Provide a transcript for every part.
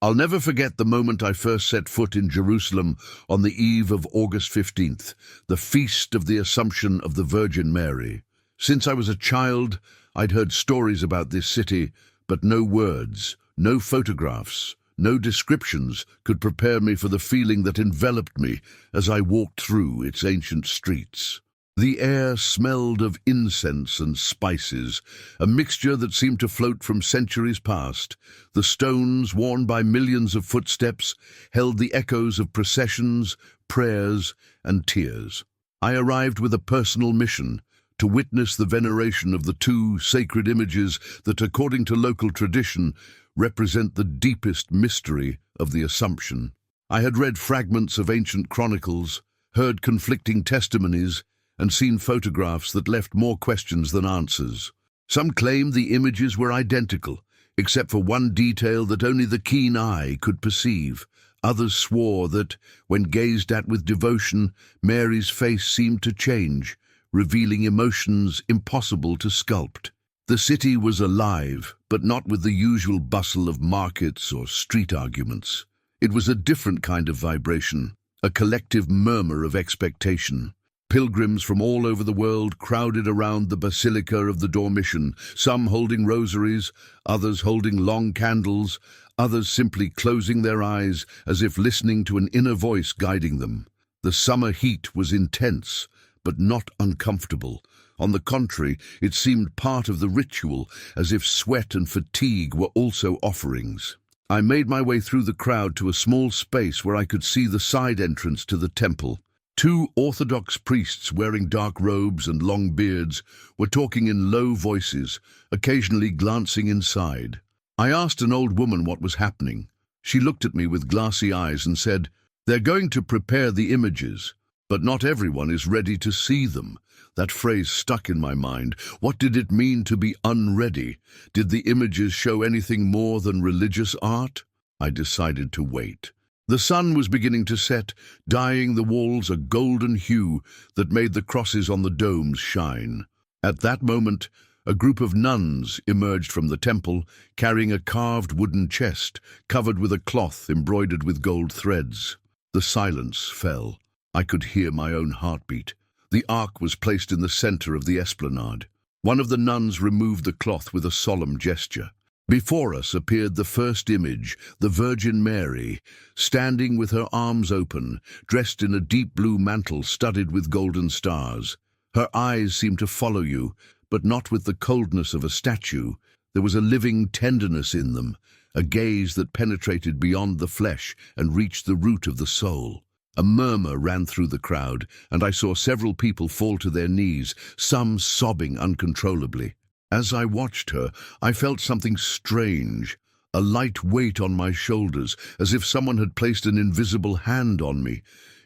I'll never forget the moment I first set foot in Jerusalem on the eve of August 15th, the feast of the Assumption of the Virgin Mary. Since I was a child, I'd heard stories about this city, but no words, no photographs, no descriptions could prepare me for the feeling that enveloped me as I walked through its ancient streets. The air smelled of incense and spices, a mixture that seemed to float from centuries past. The stones, worn by millions of footsteps, held the echoes of processions, prayers, and tears. I arrived with a personal mission, to witness the veneration of the two sacred images that, according to local tradition, represent the deepest mystery of the Assumption. I had read fragments of ancient chronicles, heard conflicting testimonies, and seen photographs that left more questions than answers. Some claimed the images were identical, except for one detail that only the keen eye could perceive. Others swore that, when gazed at with devotion, Mary's face seemed to change, revealing emotions impossible to sculpt. The city was alive, but not with the usual bustle of markets or street arguments. It was a different kind of vibration, a collective murmur of expectation. Pilgrims from all over the world crowded around the Basilica of the Dormition, some holding rosaries, others holding long candles, others simply closing their eyes as if listening to an inner voice guiding them. The summer heat was intense, but not uncomfortable. On the contrary, it seemed part of the ritual, as if sweat and fatigue were also offerings. I made my way through the crowd to a small space where I could see the side entrance to the temple. Two Orthodox priests wearing dark robes and long beards were talking in low voices, occasionally glancing inside. I asked an old woman what was happening. She looked at me with glassy eyes and said, "They're going to prepare the images, but not everyone is ready to see them." That phrase stuck in my mind. What did it mean to be unready? Did the images show anything more than religious art? I decided to wait. The sun was beginning to set, dyeing the walls a golden hue that made the crosses on the domes shine. At that moment, a group of nuns emerged from the temple, carrying a carved wooden chest covered with a cloth embroidered with gold threads. The silence fell. I could hear my own heartbeat. The ark was placed in the center of the esplanade. One of the nuns removed the cloth with a solemn gesture. Before us appeared the first image, the Virgin Mary, standing with her arms open, dressed in a deep blue mantle studded with golden stars. Her eyes seemed to follow you, but not with the coldness of a statue. There was a living tenderness in them, a gaze that penetrated beyond the flesh and reached the root of the soul. A murmur ran through the crowd, and I saw several people fall to their knees, some sobbing uncontrollably. As I watched her, I felt something strange, a light weight on my shoulders, as if someone had placed an invisible hand on me.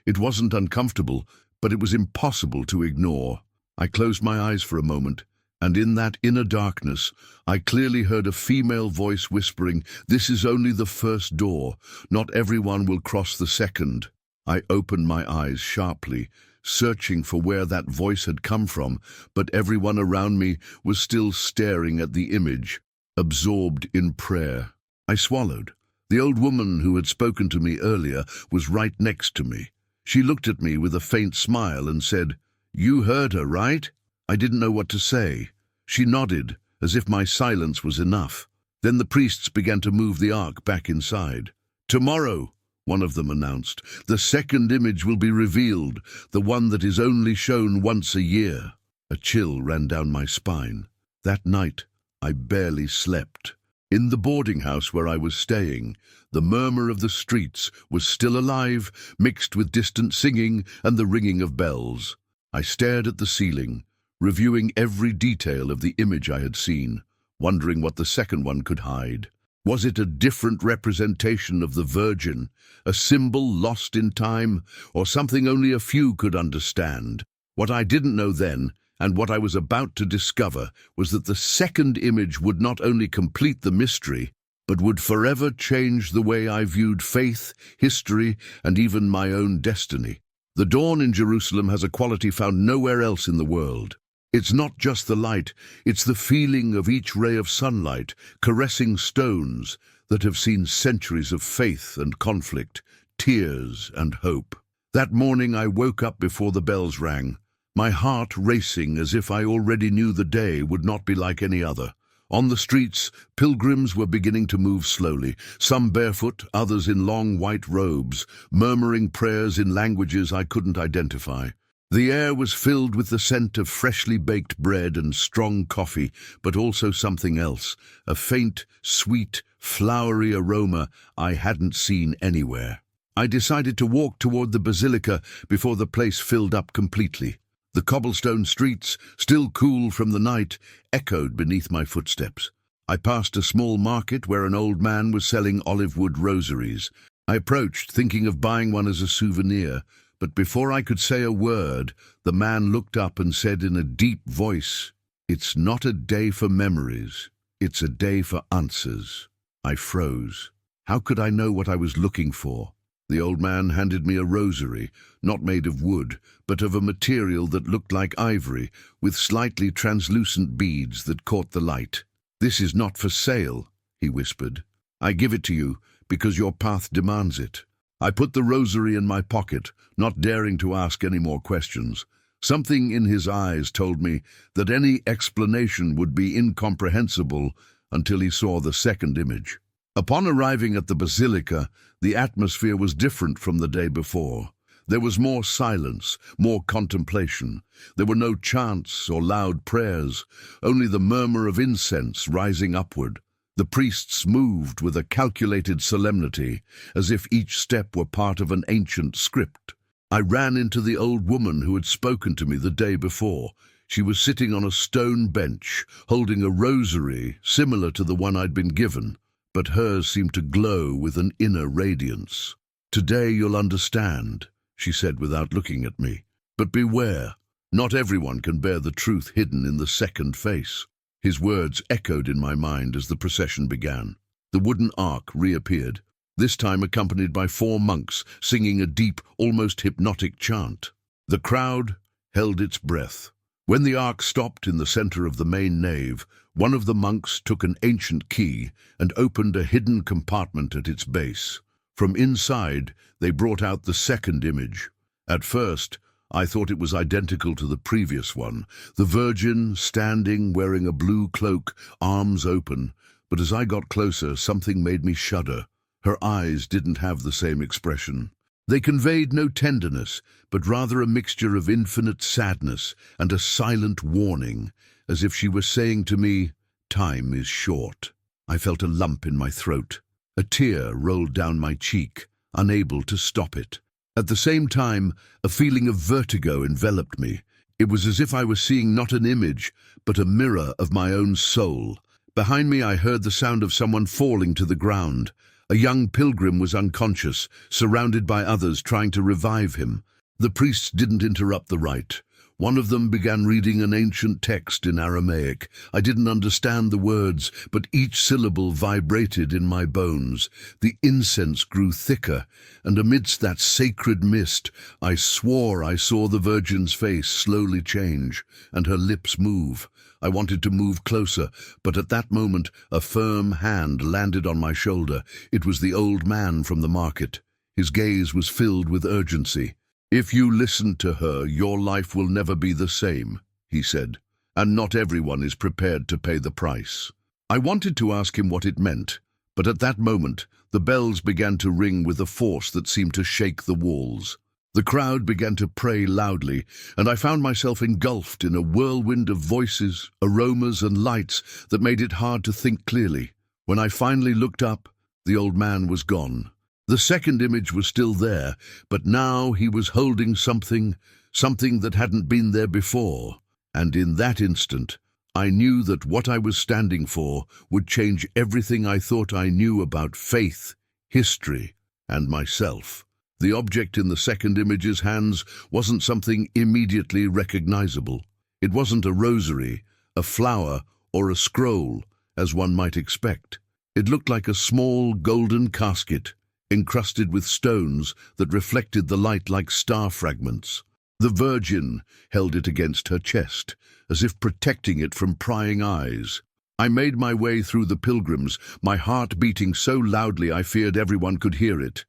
It wasn't uncomfortable, but it was impossible to ignore. I closed my eyes for a moment, and in that inner darkness, I clearly heard a female voice whispering, "This is only the first door. Not everyone will cross the second." I opened my eyes sharply, searching for where that voice had come from, but everyone around me was still staring at the image, absorbed in prayer. I swallowed. The old woman who had spoken to me earlier was right next to me. She looked at me with a faint smile and said, "You heard her, right?" I didn't know what to say. She nodded, as if my silence was enough. Then the priests began to move the ark back inside. "Tomorrow," one of them announced, "the second image will be revealed, the one that is only shown once a year." A chill ran down my spine. That night, I barely slept. In the boarding house where I was staying, the murmur of the streets was still alive, mixed with distant singing and the ringing of bells. I stared at the ceiling, reviewing every detail of the image I had seen, wondering what the second one could hide. Was it a different representation of the Virgin, a symbol lost in time, or something only a few could understand? What I didn't know then, and what I was about to discover, was that the second image would not only complete the mystery, but would forever change the way I viewed faith, history, and even my own destiny. The dawn in Jerusalem has a quality found nowhere else in the world. It's not just the light, it's the feeling of each ray of sunlight, caressing stones, that have seen centuries of faith and conflict, tears and hope. That morning I woke up before the bells rang, my heart racing as if I already knew the day would not be like any other. On the streets, pilgrims were beginning to move slowly, some barefoot, others in long white robes, murmuring prayers in languages I couldn't identify. The air was filled with the scent of freshly baked bread and strong coffee, but also something else, a faint, sweet, flowery aroma I hadn't seen anywhere. I decided to walk toward the basilica before the place filled up completely. The cobblestone streets, still cool from the night, echoed beneath my footsteps. I passed a small market where an old man was selling olive wood rosaries. I approached, thinking of buying one as a souvenir, but before I could say a word, the man looked up and said in a deep voice, "It's not a day for memories, it's a day for answers." I froze. How could I know what I was looking for? The old man handed me a rosary, not made of wood, but of a material that looked like ivory, with slightly translucent beads that caught the light. "This is not for sale," he whispered. "I give it to you because your path demands it." I put the rosary in my pocket, not daring to ask any more questions. Something in his eyes told me that any explanation would be incomprehensible until he saw the second image. Upon arriving at the basilica, the atmosphere was different from the day before. There was more silence, more contemplation. There were no chants or loud prayers, only the murmur of incense rising upward. The priests moved with a calculated solemnity, as if each step were part of an ancient script. I ran into the old woman who had spoken to me the day before. She was sitting on a stone bench, holding a rosary similar to the one I'd been given, but hers seemed to glow with an inner radiance. "Today you'll understand," she said without looking at me. "But beware, not everyone can bear the truth hidden in the second face." His words echoed in my mind as the procession began. The wooden ark reappeared, this time accompanied by 4 monks singing a deep, almost hypnotic chant. The crowd held its breath. When the ark stopped in the center of the main nave, one of the monks took an ancient key and opened a hidden compartment at its base. From inside, they brought out the second image. At first, I thought it was identical to the previous one, the Virgin standing wearing a blue cloak, arms open, but as I got closer, something made me shudder. Her eyes didn't have the same expression. They conveyed no tenderness, but rather a mixture of infinite sadness and a silent warning, as if she were saying to me, "Time is short." I felt a lump in my throat. A tear rolled down my cheek, unable to stop it. At the same time, a feeling of vertigo enveloped me. It was as if I was seeing not an image, but a mirror of my own soul. Behind me I heard the sound of someone falling to the ground. A young pilgrim was unconscious, surrounded by others trying to revive him. The priests didn't interrupt the rite. One of them began reading an ancient text in Aramaic. I didn't understand the words, but each syllable vibrated in my bones. The incense grew thicker, and amidst that sacred mist, I swore I saw the Virgin's face slowly change, and her lips move. I wanted to move closer, but at that moment a firm hand landed on my shoulder. It was the old man from the market. His gaze was filled with urgency. "If you listen to her, your life will never be the same," he said, "and not everyone is prepared to pay the price." I wanted to ask him what it meant, but at that moment the bells began to ring with a force that seemed to shake the walls. The crowd began to pray loudly, and I found myself engulfed in a whirlwind of voices, aromas, and lights that made it hard to think clearly. When I finally looked up, the old man was gone. The second image was still there, but now he was holding something that hadn't been there before. And in that instant, I knew that what I was standing for would change everything I thought I knew about faith, history, and myself. The object in the second image's hands wasn't something immediately recognizable. It wasn't a rosary, a flower, or a scroll, as one might expect. It looked like a small golden casket, encrusted with stones that reflected the light like star fragments. The Virgin held it against her chest, as if protecting it from prying eyes. I made my way through the pilgrims, my heart beating so loudly I feared everyone could hear it.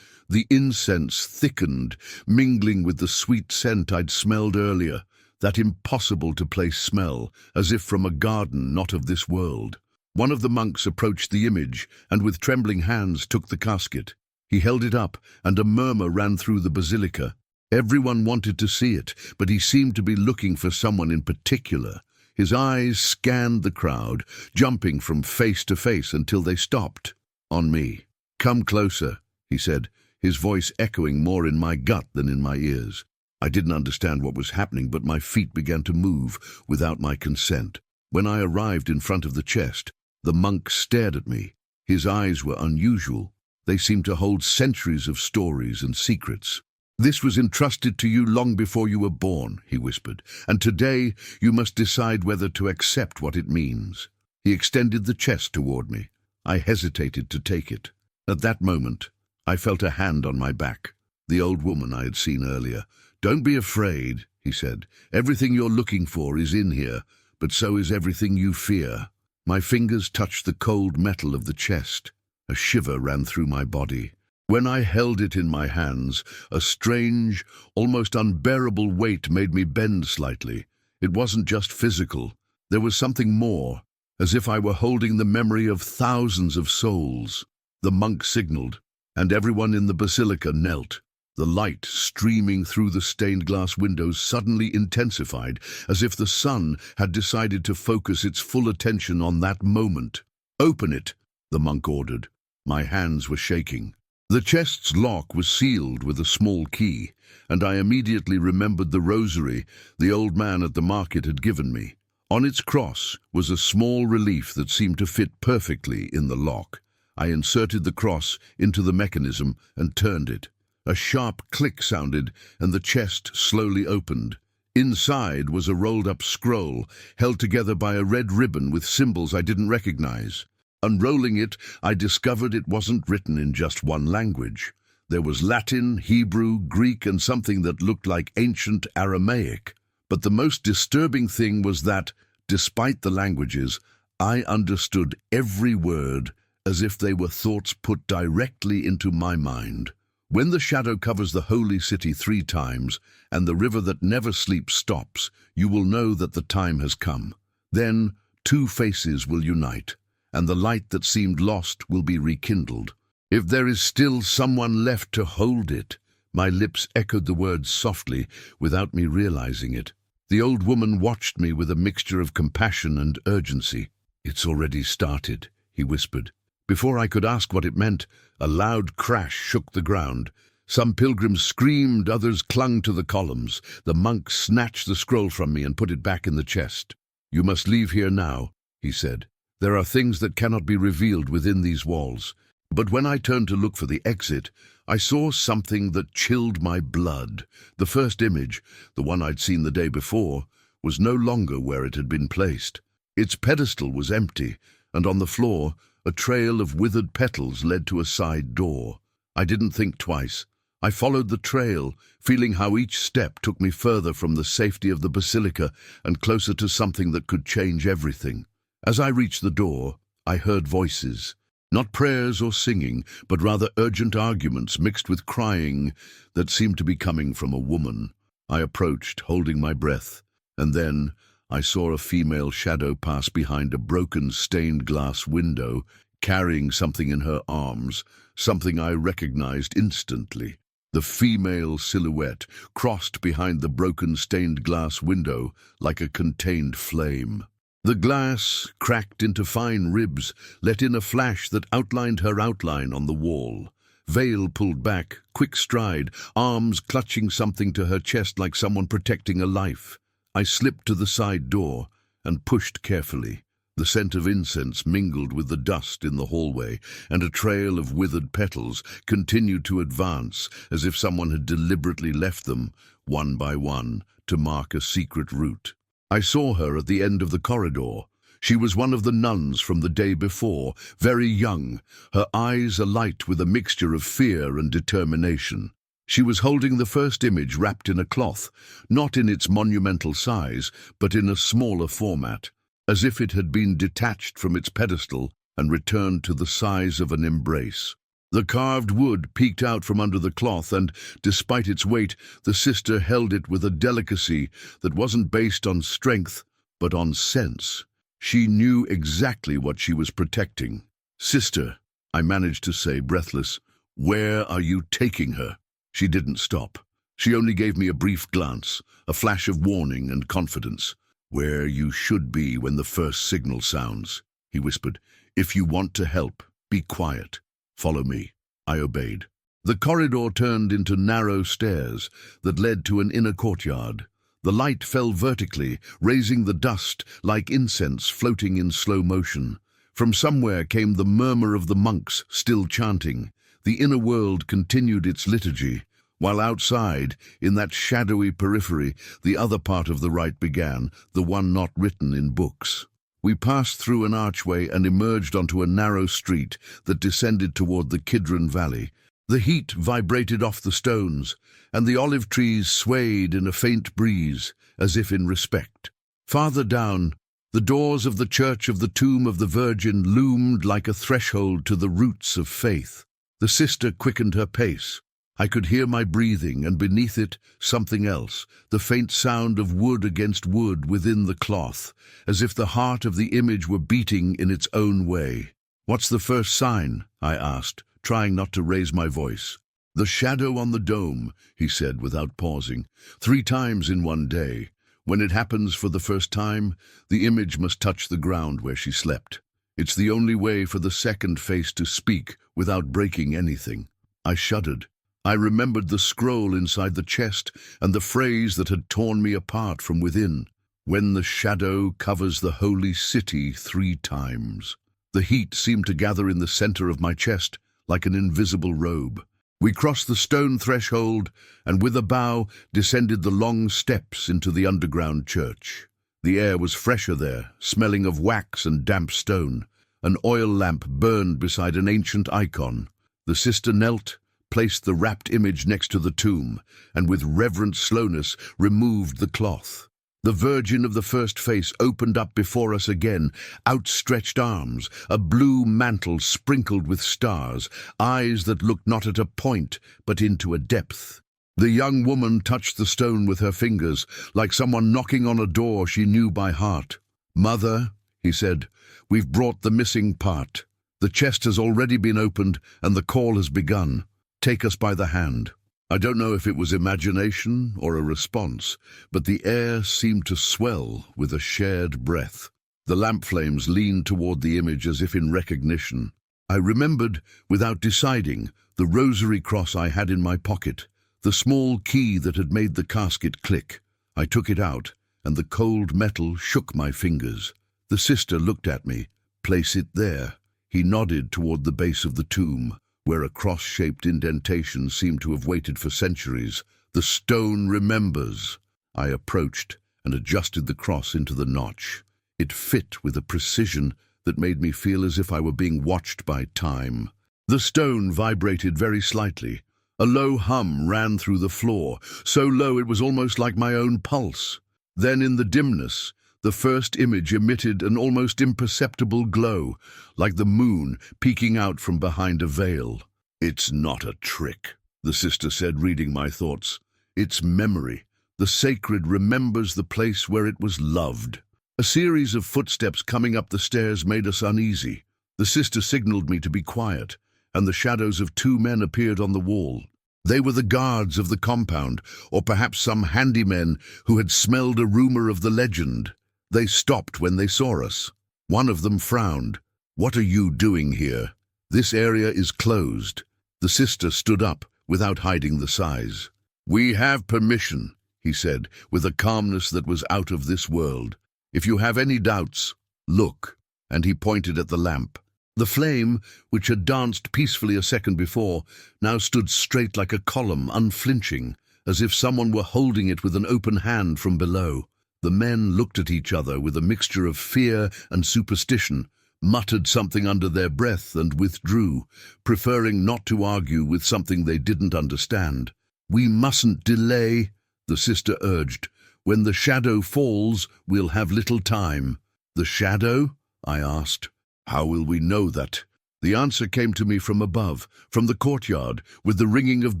The incense thickened, mingling with the sweet scent I'd smelled earlier, that impossible-to-place smell, as if from a garden not of this world. One of the monks approached the image, and with trembling hands took the casket. He held it up, and a murmur ran through the basilica. Everyone wanted to see it, but he seemed to be looking for someone in particular. His eyes scanned the crowd, jumping from face to face until they stopped on me. "Come closer," he said, his voice echoing more in my gut than in my ears. I didn't understand what was happening, but my feet began to move without my consent. When I arrived in front of the chest, the monk stared at me. His eyes were unusual. They seemed to hold centuries of stories and secrets. "This was entrusted to you long before you were born," he whispered, "and today you must decide whether to accept what it means." He extended the chest toward me. I hesitated to take it. At that moment, I felt a hand on my back, the old woman I had seen earlier. "Don't be afraid," he said. "Everything you're looking for is in here, but so is everything you fear." My fingers touched the cold metal of the chest. A shiver ran through my body. When I held it in my hands, a strange, almost unbearable weight made me bend slightly. It wasn't just physical. There was something more, as if I were holding the memory of thousands of souls. The monk signaled, and everyone in the basilica knelt. The light streaming through the stained glass windows suddenly intensified, as if the sun had decided to focus its full attention on that moment. "Open it," the monk ordered. My hands were shaking. The chest's lock was sealed with a small key, and I immediately remembered the rosary the old man at the market had given me. On its cross was a small relief that seemed to fit perfectly in the lock. I inserted the cross into the mechanism and turned it. A sharp click sounded, and the chest slowly opened. Inside was a rolled-up scroll, held together by a red ribbon with symbols I didn't recognize. Unrolling it, I discovered it wasn't written in just one language. There was Latin, Hebrew, Greek, and something that looked like ancient Aramaic. But the most disturbing thing was that, despite the languages, I understood every word as if they were thoughts put directly into my mind. "When the shadow covers the holy city 3 times, and the river that never sleeps stops, you will know that the time has come. Then 2 faces will unite, and the light that seemed lost will be rekindled. If there is still someone left to hold it." My lips echoed the words softly, without me realizing it. The old woman watched me with a mixture of compassion and urgency. "It's already started," he whispered. Before I could ask what it meant, a loud crash shook the ground. Some pilgrims screamed, others clung to the columns. The monk snatched the scroll from me and put it back in the chest. "You must leave here now," he said. "There are things that cannot be revealed within these walls." But when I turned to look for the exit, I saw something that chilled my blood. The first image, the one I'd seen the day before, was no longer where it had been placed. Its pedestal was empty, and on the floor, a trail of withered petals led to a side door. I didn't think twice. I followed the trail, feeling how each step took me further from the safety of the basilica and closer to something that could change everything. As I reached the door, I heard voices. Not prayers or singing, but rather urgent arguments mixed with crying that seemed to be coming from a woman. I approached, holding my breath, and then I saw a female shadow pass behind a broken stained glass window, carrying something in her arms, something I recognized instantly. The female silhouette crossed behind the broken stained glass window like a contained flame. The glass, cracked into fine ribs, let in a flash that outlined her outline on the wall. Veil pulled back, quick stride, arms clutching something to her chest like someone protecting a life. I slipped to the side door and pushed carefully. The scent of incense mingled with the dust in the hallway, and a trail of withered petals continued to advance as if someone had deliberately left them, one by one, to mark a secret route. I saw her at the end of the corridor. She was one of the nuns from the day before, very young, her eyes alight with a mixture of fear and determination. She was holding the first image wrapped in a cloth, not in its monumental size, but in a smaller format. as if it had been detached from its pedestal and returned to the size of an embrace. The carved wood peeked out from under the cloth, and, despite its weight, the sister held it with a delicacy that wasn't based on strength, but on sense. She knew exactly what she was protecting. "Sister," I managed to say, breathless, "where are you taking her?" She didn't stop. She only gave me a brief glance, a flash of warning and confidence. "Where you should be when the first signal sounds," he whispered. "If you want to help, be quiet. Follow me." I obeyed. The corridor turned into narrow stairs that led to an inner courtyard. The light fell vertically, raising the dust like incense floating in slow motion. From somewhere came the murmur of the monks still chanting. The inner world continued its liturgy, while outside, in that shadowy periphery, the other part of the rite began, the one not written in books. We passed through an archway and emerged onto a narrow street that descended toward the Kidron Valley. The heat vibrated off the stones, and the olive trees swayed in a faint breeze, as if in respect. Farther down, the doors of the Church of the Tomb of the Virgin loomed like a threshold to the roots of faith. The sister quickened her pace. I could hear my breathing, and beneath it, something else, the faint sound of wood against wood within the cloth, as if the heart of the image were beating in its own way. "What's the first sign?" I asked, trying not to raise my voice. "The shadow on the dome," he said without pausing, "3 times in one day. When it happens for the first time, the image must touch the ground where she slept. It's the only way for the second face to speak without breaking anything." I shuddered. I remembered the scroll inside the chest and the phrase that had torn me apart from within. "When the shadow covers the holy city 3 times." The heat seemed to gather in the center of my chest like an invisible robe. We crossed the stone threshold and with a bow descended the long steps into the underground church. The air was fresher there, smelling of wax and damp stone. An oil lamp burned beside an ancient icon. The sister knelt, placed the wrapped image next to the tomb, and with reverent slowness removed the cloth. The Virgin of the first face opened up before us again, outstretched arms, a blue mantle sprinkled with stars, eyes that looked not at a point, but into a depth. The young woman touched the stone with her fingers, like someone knocking on a door she knew by heart. "Mother," he said, "we've brought the missing part. The chest has already been opened, and the call has begun. Take us by the hand." I don't know if it was imagination or a response, but the air seemed to swell with a shared breath. The lamp flames leaned toward the image as if in recognition. I remembered, without deciding, the rosary cross I had in my pocket, the small key that had made the casket click. I took it out, and the cold metal shook my fingers. The sister looked at me. "Place it there." He nodded toward the base of the tomb, where a cross-shaped indentation seemed to have waited for centuries. "The stone remembers." I approached and adjusted the cross into the notch. It fit with a precision that made me feel as if I were being watched by time. The stone vibrated very slightly. A low hum ran through the floor, so low it was almost like my own pulse. Then in the dimness, the first image emitted an almost imperceptible glow, like the moon peeking out from behind a veil. "It's not a trick," the sister said, reading my thoughts. "It's memory. The sacred remembers the place where it was loved." A series of footsteps coming up the stairs made us uneasy. The sister signaled me to be quiet, and the shadows of 2 men appeared on the wall. They were the guards of the compound, or perhaps some handymen who had smelled a rumor of the legend. They stopped when they saw us. One of them frowned. "What are you doing here? This area is closed." The sister stood up, without hiding the size. "We have permission," he said, with a calmness that was out of this world. "If you have any doubts, look." And he pointed at the lamp. The flame, which had danced peacefully a second before, now stood straight like a column, unflinching, as if someone were holding it with an open hand from below. The men looked at each other with a mixture of fear and superstition, muttered something under their breath and withdrew, preferring not to argue with something they didn't understand. "We mustn't delay," the sister urged. "When the shadow falls, we'll have little time." The shadow? I asked. How will we know that? The answer came to me from above, from the courtyard, with the ringing of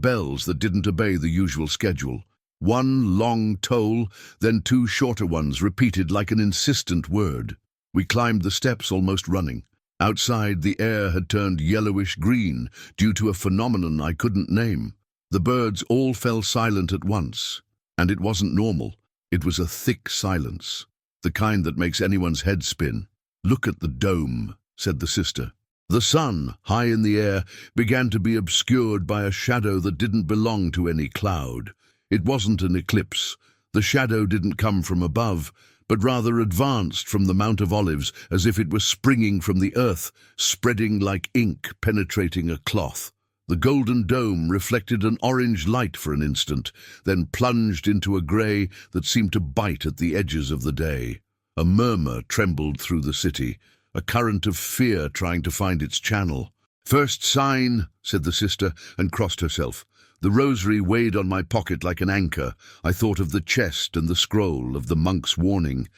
bells that didn't obey the usual schedule. One long toll, then two shorter ones repeated like an insistent word. We climbed the steps almost running. Outside, the air had turned yellowish-green due to a phenomenon I couldn't name. The birds all fell silent at once. And it wasn't normal. It was a thick silence, the kind that makes anyone's head spin. "Look at the dome," said the sister. The sun, high in the air, began to be obscured by a shadow that didn't belong to any cloud. It wasn't an eclipse. The shadow didn't come from above, but rather advanced from the Mount of Olives as if it were springing from the earth, spreading like ink penetrating a cloth. The golden dome reflected an orange light for an instant, then plunged into a grey that seemed to bite at the edges of the day. A murmur trembled through the city, a current of fear trying to find its channel. "First sign," said the sister, and crossed herself. The rosary weighed on my pocket like an anchor. I thought of the chest and the scroll of the monk's warning.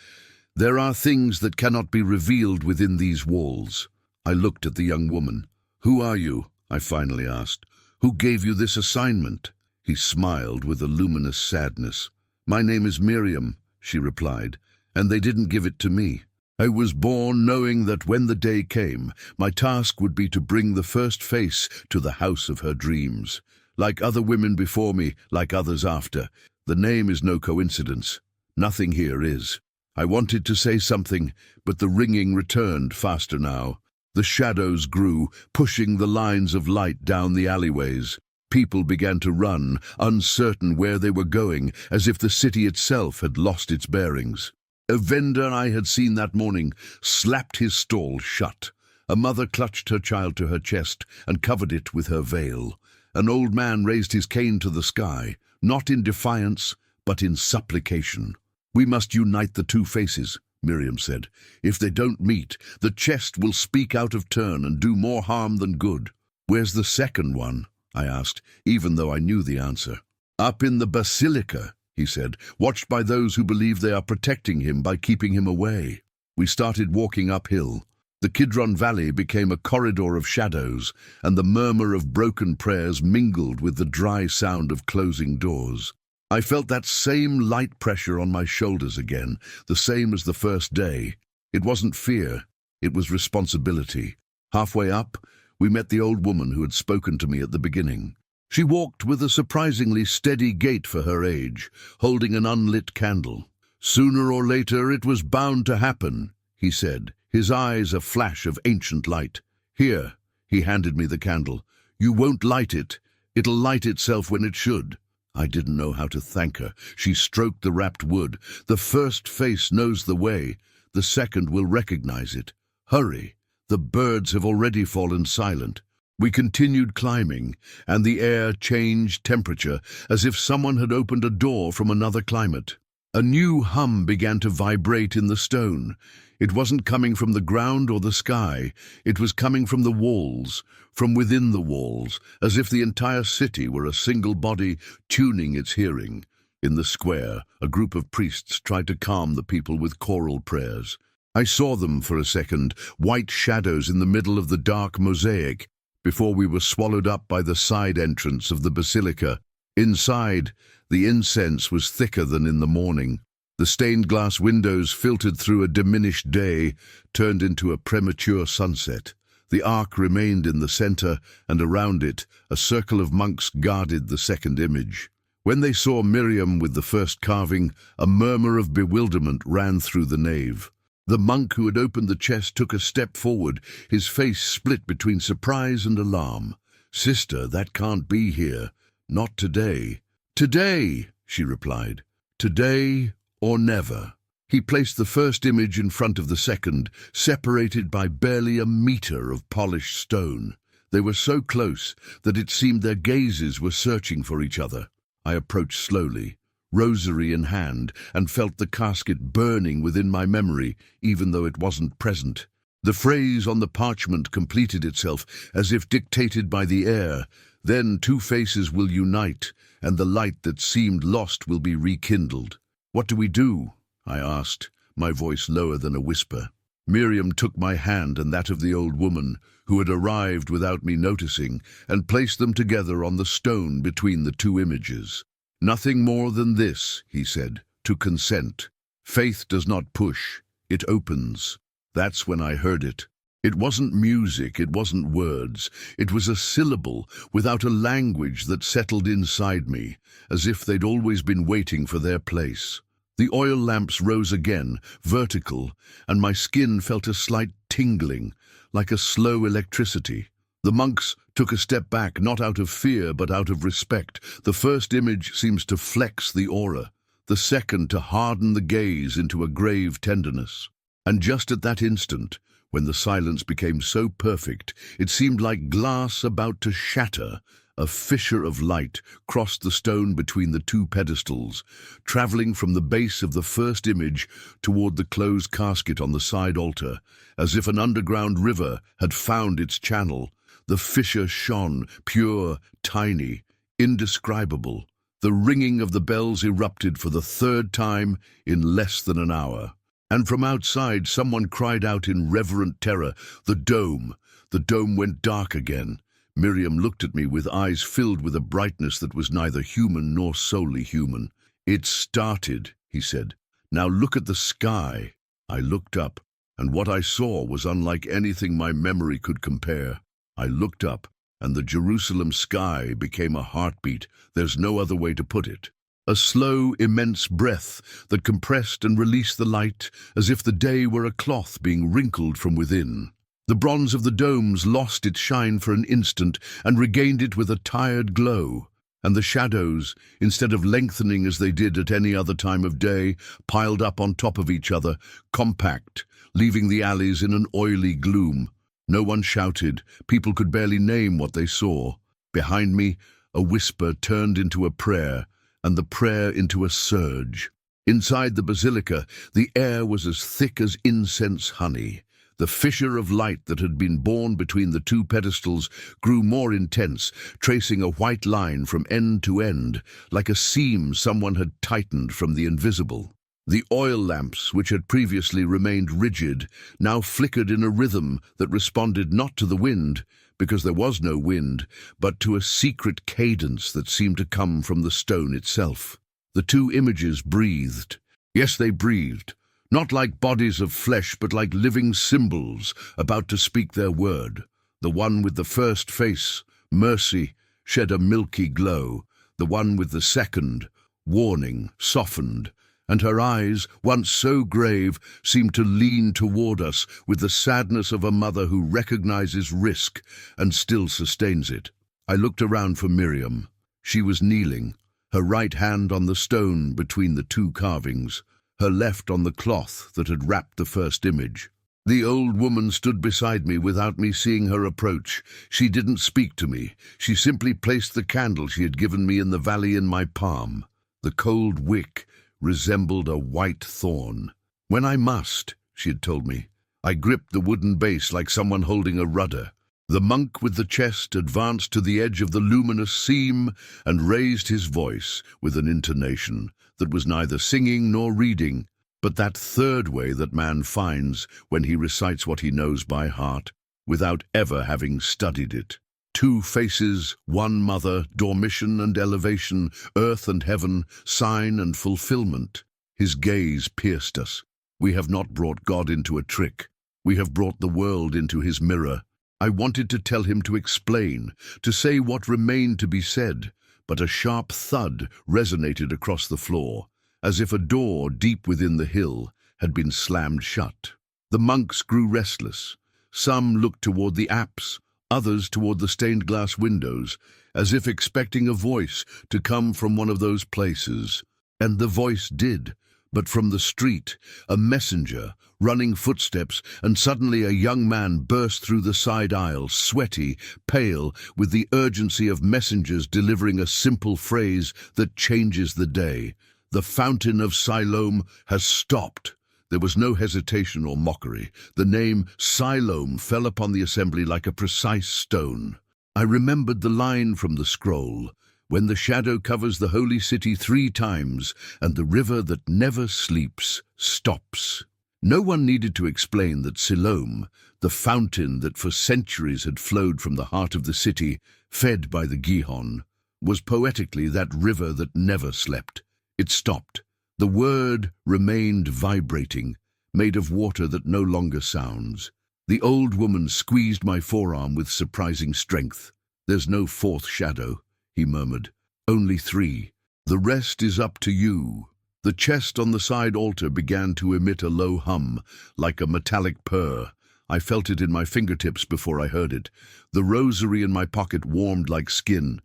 There are things that cannot be revealed within these walls. I looked at the young woman. "Who are you?" I finally asked. "Who gave you this assignment?" He smiled with a luminous sadness. "My name is Marian," she replied, "and they didn't give it to me. I was born knowing that when the day came, my task would be to bring the first face to the house of her dreams. Like other women before me, like others after, the name is no coincidence. Nothing here is." I wanted to say something, but the ringing returned faster now. The shadows grew, pushing the lines of light down the alleyways. People began to run, uncertain where they were going, as if the city itself had lost its bearings. A vendor I had seen that morning slapped his stall shut. A mother clutched her child to her chest and covered it with her veil. An old man raised his cane to the sky, not in defiance, but in supplication. "We must unite the two faces," Marian said. "If they don't meet, the chest will speak out of turn and do more harm than good." "Where's the second one?" I asked, even though I knew the answer. "Up in the basilica," he said, "watched by those who believe they are protecting him by keeping him away." We started walking uphill. The Kidron Valley became a corridor of shadows, and the murmur of broken prayers mingled with the dry sound of closing doors. I felt that same light pressure on my shoulders again, the same as the first day. It wasn't fear, it was responsibility. Halfway up, we met the old woman who had spoken to me at the beginning. She walked with a surprisingly steady gait for her age, holding an unlit candle. "Sooner or later it was bound to happen," he said, his eyes a flash of ancient light. "Here," he handed me the candle. "You won't light it. It'll light itself when it should." I didn't know how to thank her. She stroked the wrapped wood. "The first face knows the way. The second will recognize it. Hurry. The birds have already fallen silent." We continued climbing, and the air changed temperature as if someone had opened a door from another climate. A new hum began to vibrate in the stone. It wasn't coming from the ground or the sky. It was coming from the walls, from within the walls, as if the entire city were a single body tuning its hearing. In the square, a group of priests tried to calm the people with choral prayers. I saw them for a second, white shadows in the middle of the dark mosaic, before we were swallowed up by the side entrance of the basilica. Inside, the incense was thicker than in the morning. The stained glass windows filtered through a diminished day, turned into a premature sunset. The ark remained in the center, and around it, a circle of monks guarded the second image. When they saw Marian with the first carving, a murmur of bewilderment ran through the nave. The monk who had opened the chest took a step forward, his face split between surprise and alarm. "Sister, that can't be here. Not today." "Today," she replied. "Today or never." He placed the first image in front of the second, separated by barely a meter of polished stone. They were so close that it seemed their gazes were searching for each other. I approached slowly, rosary in hand, and felt the casket burning within my memory, even though it wasn't present. The phrase on the parchment completed itself, as if dictated by the air. "Then two faces will unite, and the light that seemed lost will be rekindled." "What do we do?" I asked. my voice lower than a whisper. Miriam took my hand and that of the old woman, who had arrived without me noticing, and placed them together on the stone between the two images. "Nothing more than this," he said, "to consent. Faith does not push, it opens." That's when I heard it. It wasn't music, it wasn't words. It was a syllable without a language that settled inside me, as if they'd always been waiting for their place. The oil lamps rose again, vertical, and my skin felt a slight tingling, like a slow electricity. The monks took a step back, not out of fear, but out of respect. The first image seems to flex the aura, the second to harden the gaze into a grave tenderness. And just at that instant, when the silence became so perfect, it seemed like glass about to shatter. A fissure of light crossed the stone between the two pedestals, traveling from the base of the first image toward the closed casket on the side altar, as if an underground river had found its channel. The fissure shone, pure, tiny, indescribable. The ringing of the bells erupted for the third time in less than an hour. And from outside, someone cried out in reverent terror, "The dome!" The dome went dark again. Miriam looked at me with eyes filled with a brightness that was neither human nor solely human. "It started," he said. "Now look at the sky." I looked up, and what I saw was unlike anything my memory could compare. I looked up, and the Jerusalem sky became a heartbeat. There's no other way to put it. A slow, immense breath that compressed and released the light as if the day were a cloth being wrinkled from within. The bronze of the domes lost its shine for an instant and regained it with a tired glow. And the shadows, instead of lengthening as they did at any other time of day, piled up on top of each other, compact, leaving the alleys in an oily gloom. No one shouted. People could barely name what they saw. Behind me, a whisper turned into a prayer, and the prayer into a surge. Inside the basilica, the air was as thick as incense honey. The fissure of light that had been born between the two pedestals grew more intense, tracing a white line from end to end, like a seam someone had tightened from the invisible. The oil lamps, which had previously remained rigid, now flickered in a rhythm that responded not to the wind, because there was no wind, but to a secret cadence that seemed to come from the stone itself. The two images breathed. Yes, they breathed, not like bodies of flesh, but like living symbols about to speak their word. The one with the first face, mercy, shed a milky glow. The one with the second, warning, softened, and her eyes, once so grave, seemed to lean toward us with the sadness of a mother who recognizes risk and still sustains it. I looked around for Miriam. She was kneeling, her right hand on the stone between the two carvings, her left on the cloth that had wrapped the first image. The old woman stood beside me without me seeing her approach. She didn't speak to me. She simply placed the candle she had given me in the valley in my palm. The cold wick resembled a white thorn. "When I must," she had told me. I gripped the wooden base like someone holding a rudder. The monk with the chest advanced to the edge of the luminous seam and raised his voice with an intonation that was neither singing nor reading, but that third way that man finds when he recites what he knows by heart, without ever having studied it. Two faces, one mother, dormition and elevation, earth and heaven, sign and fulfillment. His gaze pierced us. We have not brought God into a trick. We have brought the world into his mirror. I wanted to tell him to explain, to say what remained to be said, but a sharp thud resonated across the floor, as if a door deep within the hill had been slammed shut. The monks grew restless. Some looked toward the apse, others toward the stained glass windows, as if expecting a voice to come from one of those places. And the voice did, but from the street, a messenger, running footsteps, and suddenly a young man burst through the side aisle, sweaty, pale, with the urgency of messengers delivering a simple phrase that changes the day. "The fountain of Siloam has stopped." There was no hesitation or mockery. The name Siloam fell upon the assembly like a precise stone. I remembered the line from the scroll, When the shadow covers the holy city 3 times, and the river that never sleeps stops. No one needed to explain that Siloam, the fountain that for centuries had flowed from the heart of the city, fed by the Gihon, was poetically that river that never slept. It stopped. The word remained vibrating, made of water that no longer sounds. The old woman squeezed my forearm with surprising strength. "There's no 4th shadow," he murmured. "Only 3. The rest is up to you." The chest on the side altar began to emit a low hum, like a metallic purr. I felt it in my fingertips before I heard it. The rosary in my pocket warmed like skin.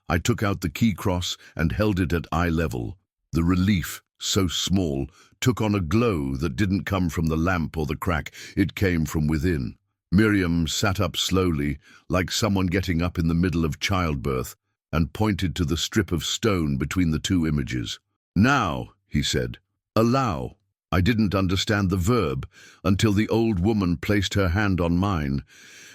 I took out the key cross and held it at eye level. The relief, so small, took on a glow that didn't come from the lamp or the crack. It came from within. Miriam sat up slowly, like someone getting up in the middle of childbirth, and pointed to the strip of stone between the 2 images. "Now," he said, "allow." I didn't understand the verb until the old woman placed her hand on mine,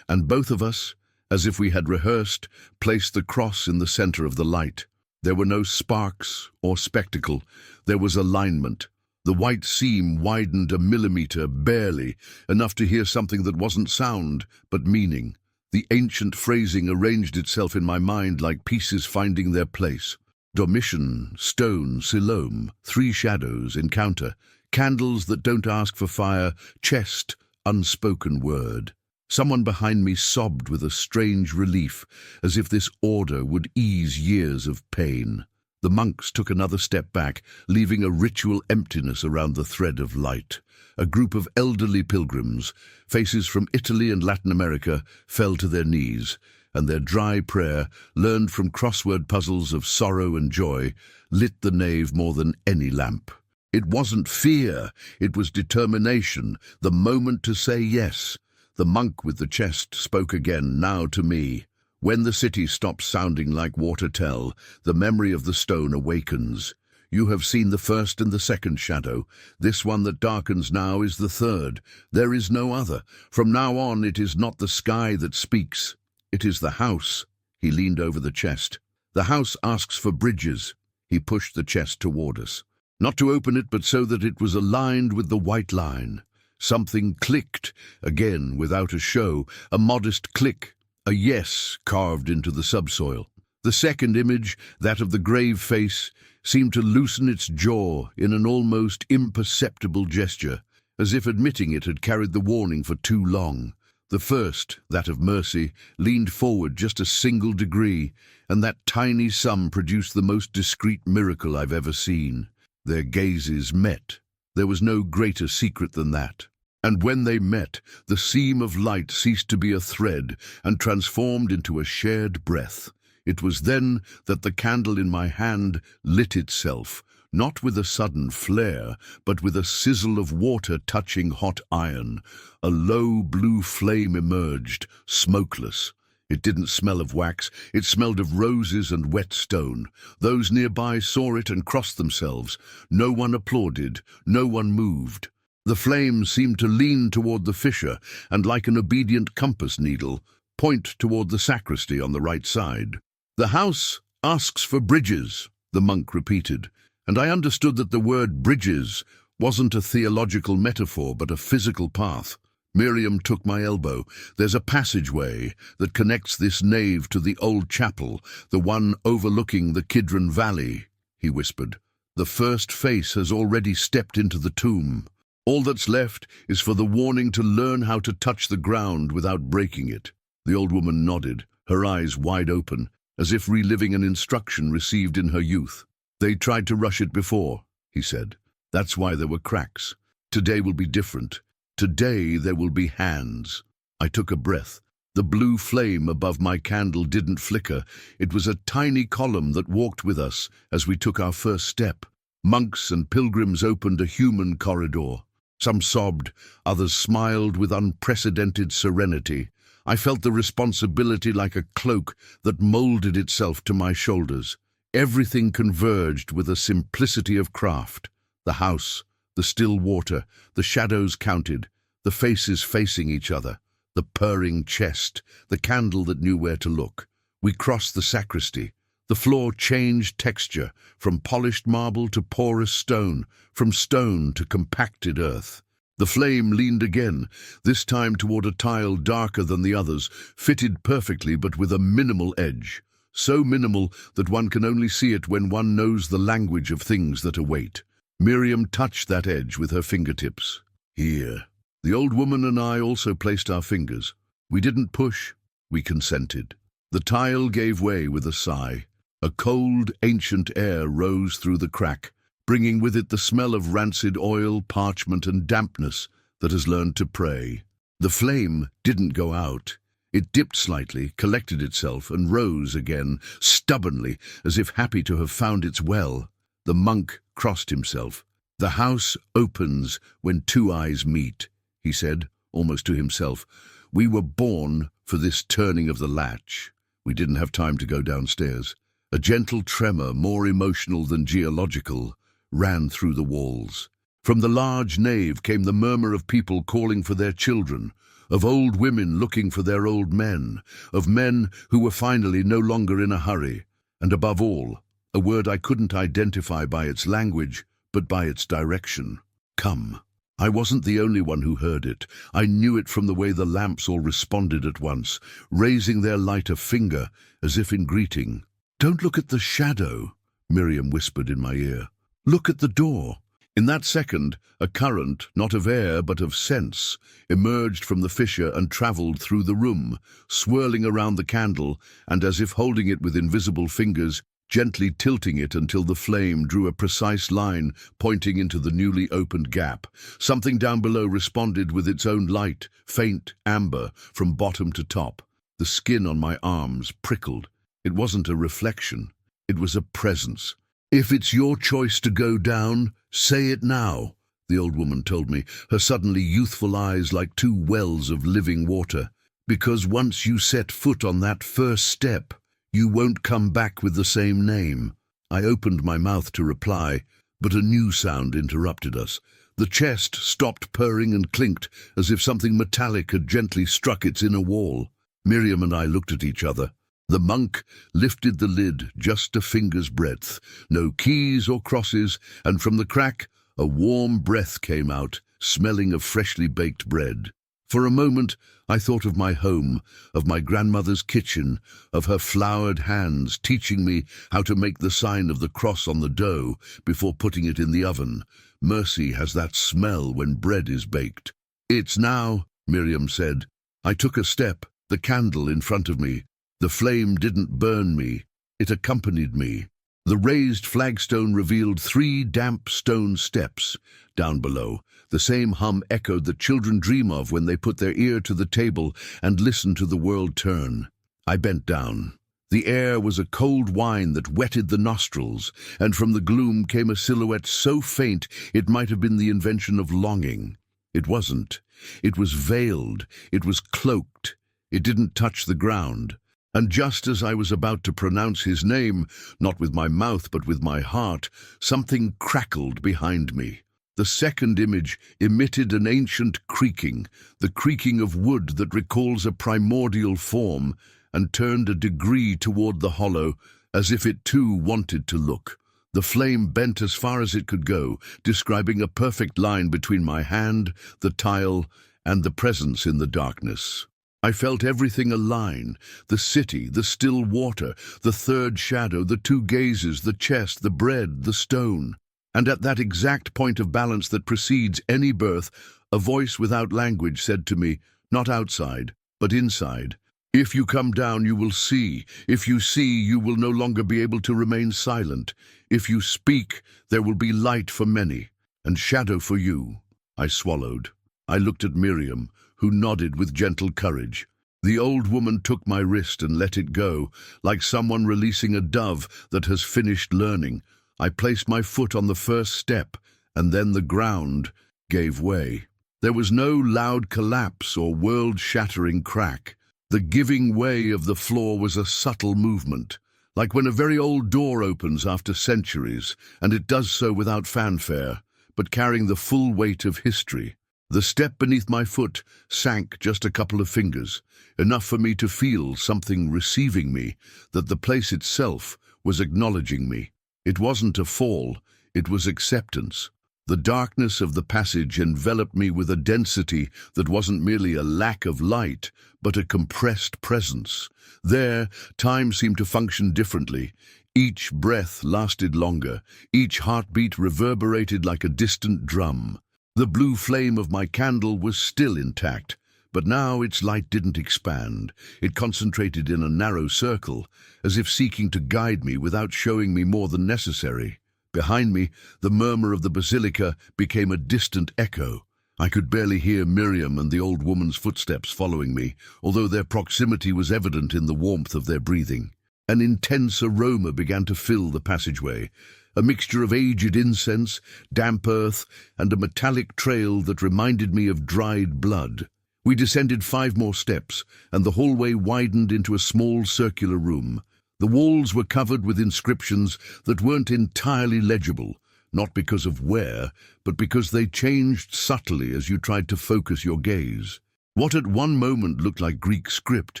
and both of us, as if we had rehearsed, placed the cross in the center of the light. There were no sparks or spectacle. There was alignment. The white seam widened a millimeter, barely, enough to hear something that wasn't sound, but meaning. The ancient phrasing arranged itself in my mind like pieces finding their place. Domitian, stone, Siloam, 3 shadows, encounter, candles that don't ask for fire, chest, unspoken word. Someone behind me sobbed with a strange relief, as if this order would ease years of pain. The monks took another step back, leaving a ritual emptiness around the thread of light. A group of elderly pilgrims, faces from Italy and Latin America, fell to their knees, and their dry prayer, learned from crossword puzzles of sorrow and joy, lit the nave more than any lamp. It wasn't fear, it was determination, the moment to say yes. The monk with the chest spoke again, now to me. "When the city stops sounding like water tell, the memory of the stone awakens. You have seen the 1st and the 2nd shadow. This one that darkens now is the 3rd. There is no other. From now on it is not the sky that speaks. It is the house." He leaned over the chest. "The house asks for bridges." He pushed the chest toward us. Not to open it, but so that it was aligned with the white line. Something clicked, again without a show, a modest click, a yes carved into the subsoil. The second image, that of the grave face, seemed to loosen its jaw in an almost imperceptible gesture, as if admitting it had carried the warning for too long. The first, that of mercy, leaned forward just a single degree, and that tiny sum produced the most discreet miracle I've ever seen. Their gazes met. There was no greater secret than that. And when they met, the seam of light ceased to be a thread and transformed into a shared breath. It was then that the candle in my hand lit itself, not with a sudden flare, but with a sizzle of water touching hot iron. A low blue flame emerged, smokeless. It didn't smell of wax, it smelled of roses and wet stone. Those nearby saw it and crossed themselves. No one applauded, no one moved. The flame seemed to lean toward the fissure and, like an obedient compass needle, point toward the sacristy on the right side. "The house asks for bridges," the monk repeated, and I understood that the word bridges wasn't a theological metaphor but a physical path. Miriam took my elbow. "There's a passageway that connects this nave to the old chapel, the one overlooking the Kidron Valley," he whispered. "The first face has already stepped into the tomb. All that's left is for the warning to learn how to touch the ground without breaking it." The old woman nodded, her eyes wide open, as if reliving an instruction received in her youth. "They tried to rush it before," he said. "That's why there were cracks. Today will be different. Today there will be hands." I took a breath. The blue flame above my candle didn't flicker. It was a tiny column that walked with us as we took our first step. Monks and pilgrims opened a human corridor. Some sobbed, others smiled with unprecedented serenity. I felt the responsibility like a cloak that molded itself to my shoulders. Everything converged with a simplicity of craft. The house, the still water, the shadows counted, the faces facing each other, the purring chest, the candle that knew where to look. We crossed the sacristy. The floor changed texture, from polished marble to porous stone, from stone to compacted earth. The flame leaned again, this time toward a tile darker than the others, fitted perfectly but with a minimal edge. So minimal that one can only see it when one knows the language of things that await. Miriam touched that edge with her fingertips. Here. The old woman and I also placed our fingers. We didn't push, we consented. The tile gave way with a sigh. A cold, ancient air rose through the crack, bringing with it the smell of rancid oil, parchment, and dampness that has learned to pray. The flame didn't go out. It dipped slightly, collected itself, and rose again, stubbornly, as if happy to have found its well. The monk crossed himself. "The house opens when two eyes meet," he said, almost to himself. "We were born for this turning of the latch." We didn't have time to go downstairs. A gentle tremor, more emotional than geological, ran through the walls. From the large nave came the murmur of people calling for their children, of old women looking for their old men, of men who were finally no longer in a hurry, and above all, a word I couldn't identify by its language, but by its direction. Come. I wasn't the only one who heard it. I knew it from the way the lamps all responded at once, raising their light a finger, as if in greeting. "Don't look at the shadow," Miriam whispered in my ear. "Look at the door." In that second, a current, not of air but of sense, emerged from the fissure and travelled through the room, swirling around the candle, and as if holding it with invisible fingers, gently tilting it until the flame drew a precise line pointing into the newly opened gap. Something down below responded with its own light, faint amber, from bottom to top. The skin on my arms prickled. It wasn't a reflection. It was a presence. "If it's your choice to go down, say it now," the old woman told me, her suddenly youthful eyes like two wells of living water. "Because once you set foot on that first step, you won't come back with the same name." I opened my mouth to reply, but a new sound interrupted us. The chest stopped purring and clinked, as if something metallic had gently struck its inner wall. Miriam and I looked at each other. The monk lifted the lid just a finger's breadth, no keys or crosses, and from the crack a warm breath came out, smelling of freshly baked bread. For a moment I thought of my home, of my grandmother's kitchen, of her floured hands teaching me how to make the sign of the cross on the dough before putting it in the oven. Mercy has that smell when bread is baked. "It's now," Miriam said. I took a step, the candle in front of me. The flame didn't burn me, it accompanied me. The raised flagstone revealed 3 damp stone steps. Down below, the same hum echoed that children dream of when they put their ear to the table and listen to the world turn. I bent down. The air was a cold wine that wetted the nostrils, and from the gloom came a silhouette so faint it might have been the invention of longing. It wasn't. It was veiled. It was cloaked. It didn't touch the ground. And just as I was about to pronounce his name, not with my mouth but with my heart, something crackled behind me. The second image emitted an ancient creaking, the creaking of wood that recalls a primordial form, and turned a degree toward the hollow, as if it too wanted to look. The flame bent as far as it could go, describing a perfect line between my hand, the tile, and the presence in the darkness. I felt everything align, the city, the still water, the third shadow, the 2 gazes, the chest, the bread, the stone. And at that exact point of balance that precedes any birth, a voice without language said to me, not outside, but inside, "If you come down, you will see. If you see, you will no longer be able to remain silent. If you speak, there will be light for many, and shadow for you." I swallowed. I looked at Miriam, who nodded with gentle courage. The old woman took my wrist and let it go, like someone releasing a dove that has finished learning. I placed my foot on the first step, and then the ground gave way. There was no loud collapse or world-shattering crack. The giving way of the floor was a subtle movement, like when a very old door opens after centuries, and it does so without fanfare, but carrying the full weight of history. The step beneath my foot sank just a couple of fingers, enough for me to feel something receiving me, that the place itself was acknowledging me. It wasn't a fall, it was acceptance. The darkness of the passage enveloped me with a density that wasn't merely a lack of light, but a compressed presence. There, time seemed to function differently. Each breath lasted longer, each heartbeat reverberated like a distant drum. The blue flame of my candle was still intact, but now its light didn't expand. It concentrated in a narrow circle, as if seeking to guide me without showing me more than necessary. Behind me, the murmur of the basilica became a distant echo. I could barely hear Marian and the old woman's footsteps following me, although their proximity was evident in the warmth of their breathing. An intense aroma began to fill the passageway, a mixture of aged incense, damp earth, and a metallic trail that reminded me of dried blood. We descended 5 more steps, and the hallway widened into a small circular room. The walls were covered with inscriptions that weren't entirely legible, not because of wear, but because they changed subtly as you tried to focus your gaze. What at one moment looked like Greek script,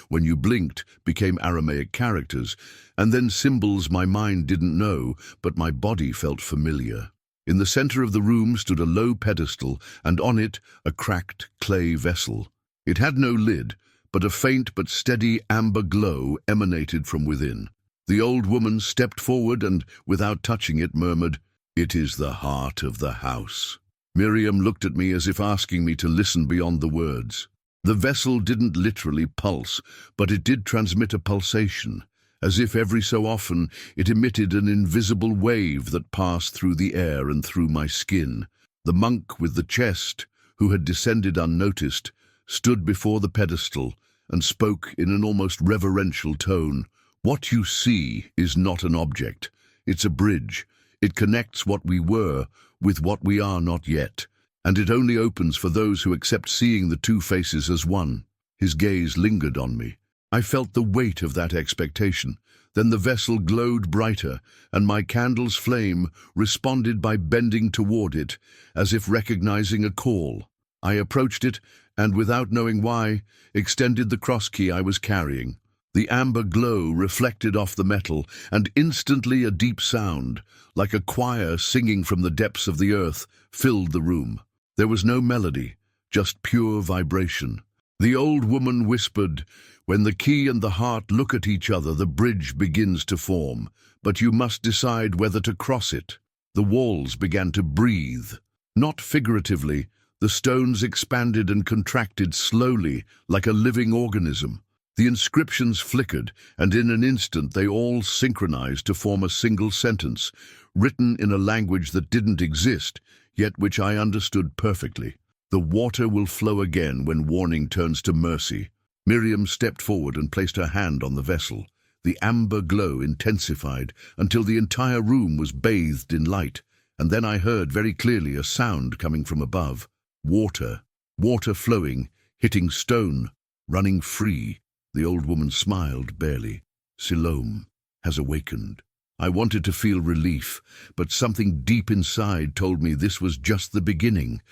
when you blinked, became Aramaic characters, and then symbols my mind didn't know, but my body felt familiar. In the center of the room stood a low pedestal, and on it a cracked clay vessel. It had no lid, but a faint but steady amber glow emanated from within. The old woman stepped forward and, without touching it, murmured, "It is the heart of the house." Marian looked at me as if asking me to listen beyond the words. The vessel didn't literally pulse, but it did transmit a pulsation, as if every so often it emitted an invisible wave that passed through the air and through my skin. The monk with the chest, who had descended unnoticed, stood before the pedestal and spoke in an almost reverential tone. "What you see is not an object. It's a bridge. It connects what we were with what we are not yet, and it only opens for those who accept seeing the two faces as one." His gaze lingered on me. I felt the weight of that expectation. Then the vessel glowed brighter, and my candle's flame responded by bending toward it, as if recognizing a call. I approached it, and without knowing why, extended the cross key I was carrying. The amber glow reflected off the metal, and instantly a deep sound, like a choir singing from the depths of the earth, filled the room. There was no melody, just pure vibration. The old woman whispered, "When the key and the heart look at each other, the bridge begins to form, but you must decide whether to cross it." The walls began to breathe. Not figuratively, the stones expanded and contracted slowly, like a living organism. The inscriptions flickered, and in an instant they all synchronized to form a single sentence, written in a language that didn't exist, yet which I understood perfectly. "The water will flow again when warning turns to mercy." Marian stepped forward and placed her hand on the vessel. The amber glow intensified until the entire room was bathed in light, and then I heard very clearly a sound coming from above. Water. Water flowing, hitting stone, running free. The old woman smiled barely. "Siloam has awakened." I wanted to feel relief, but something deep inside told me this was just the beginning.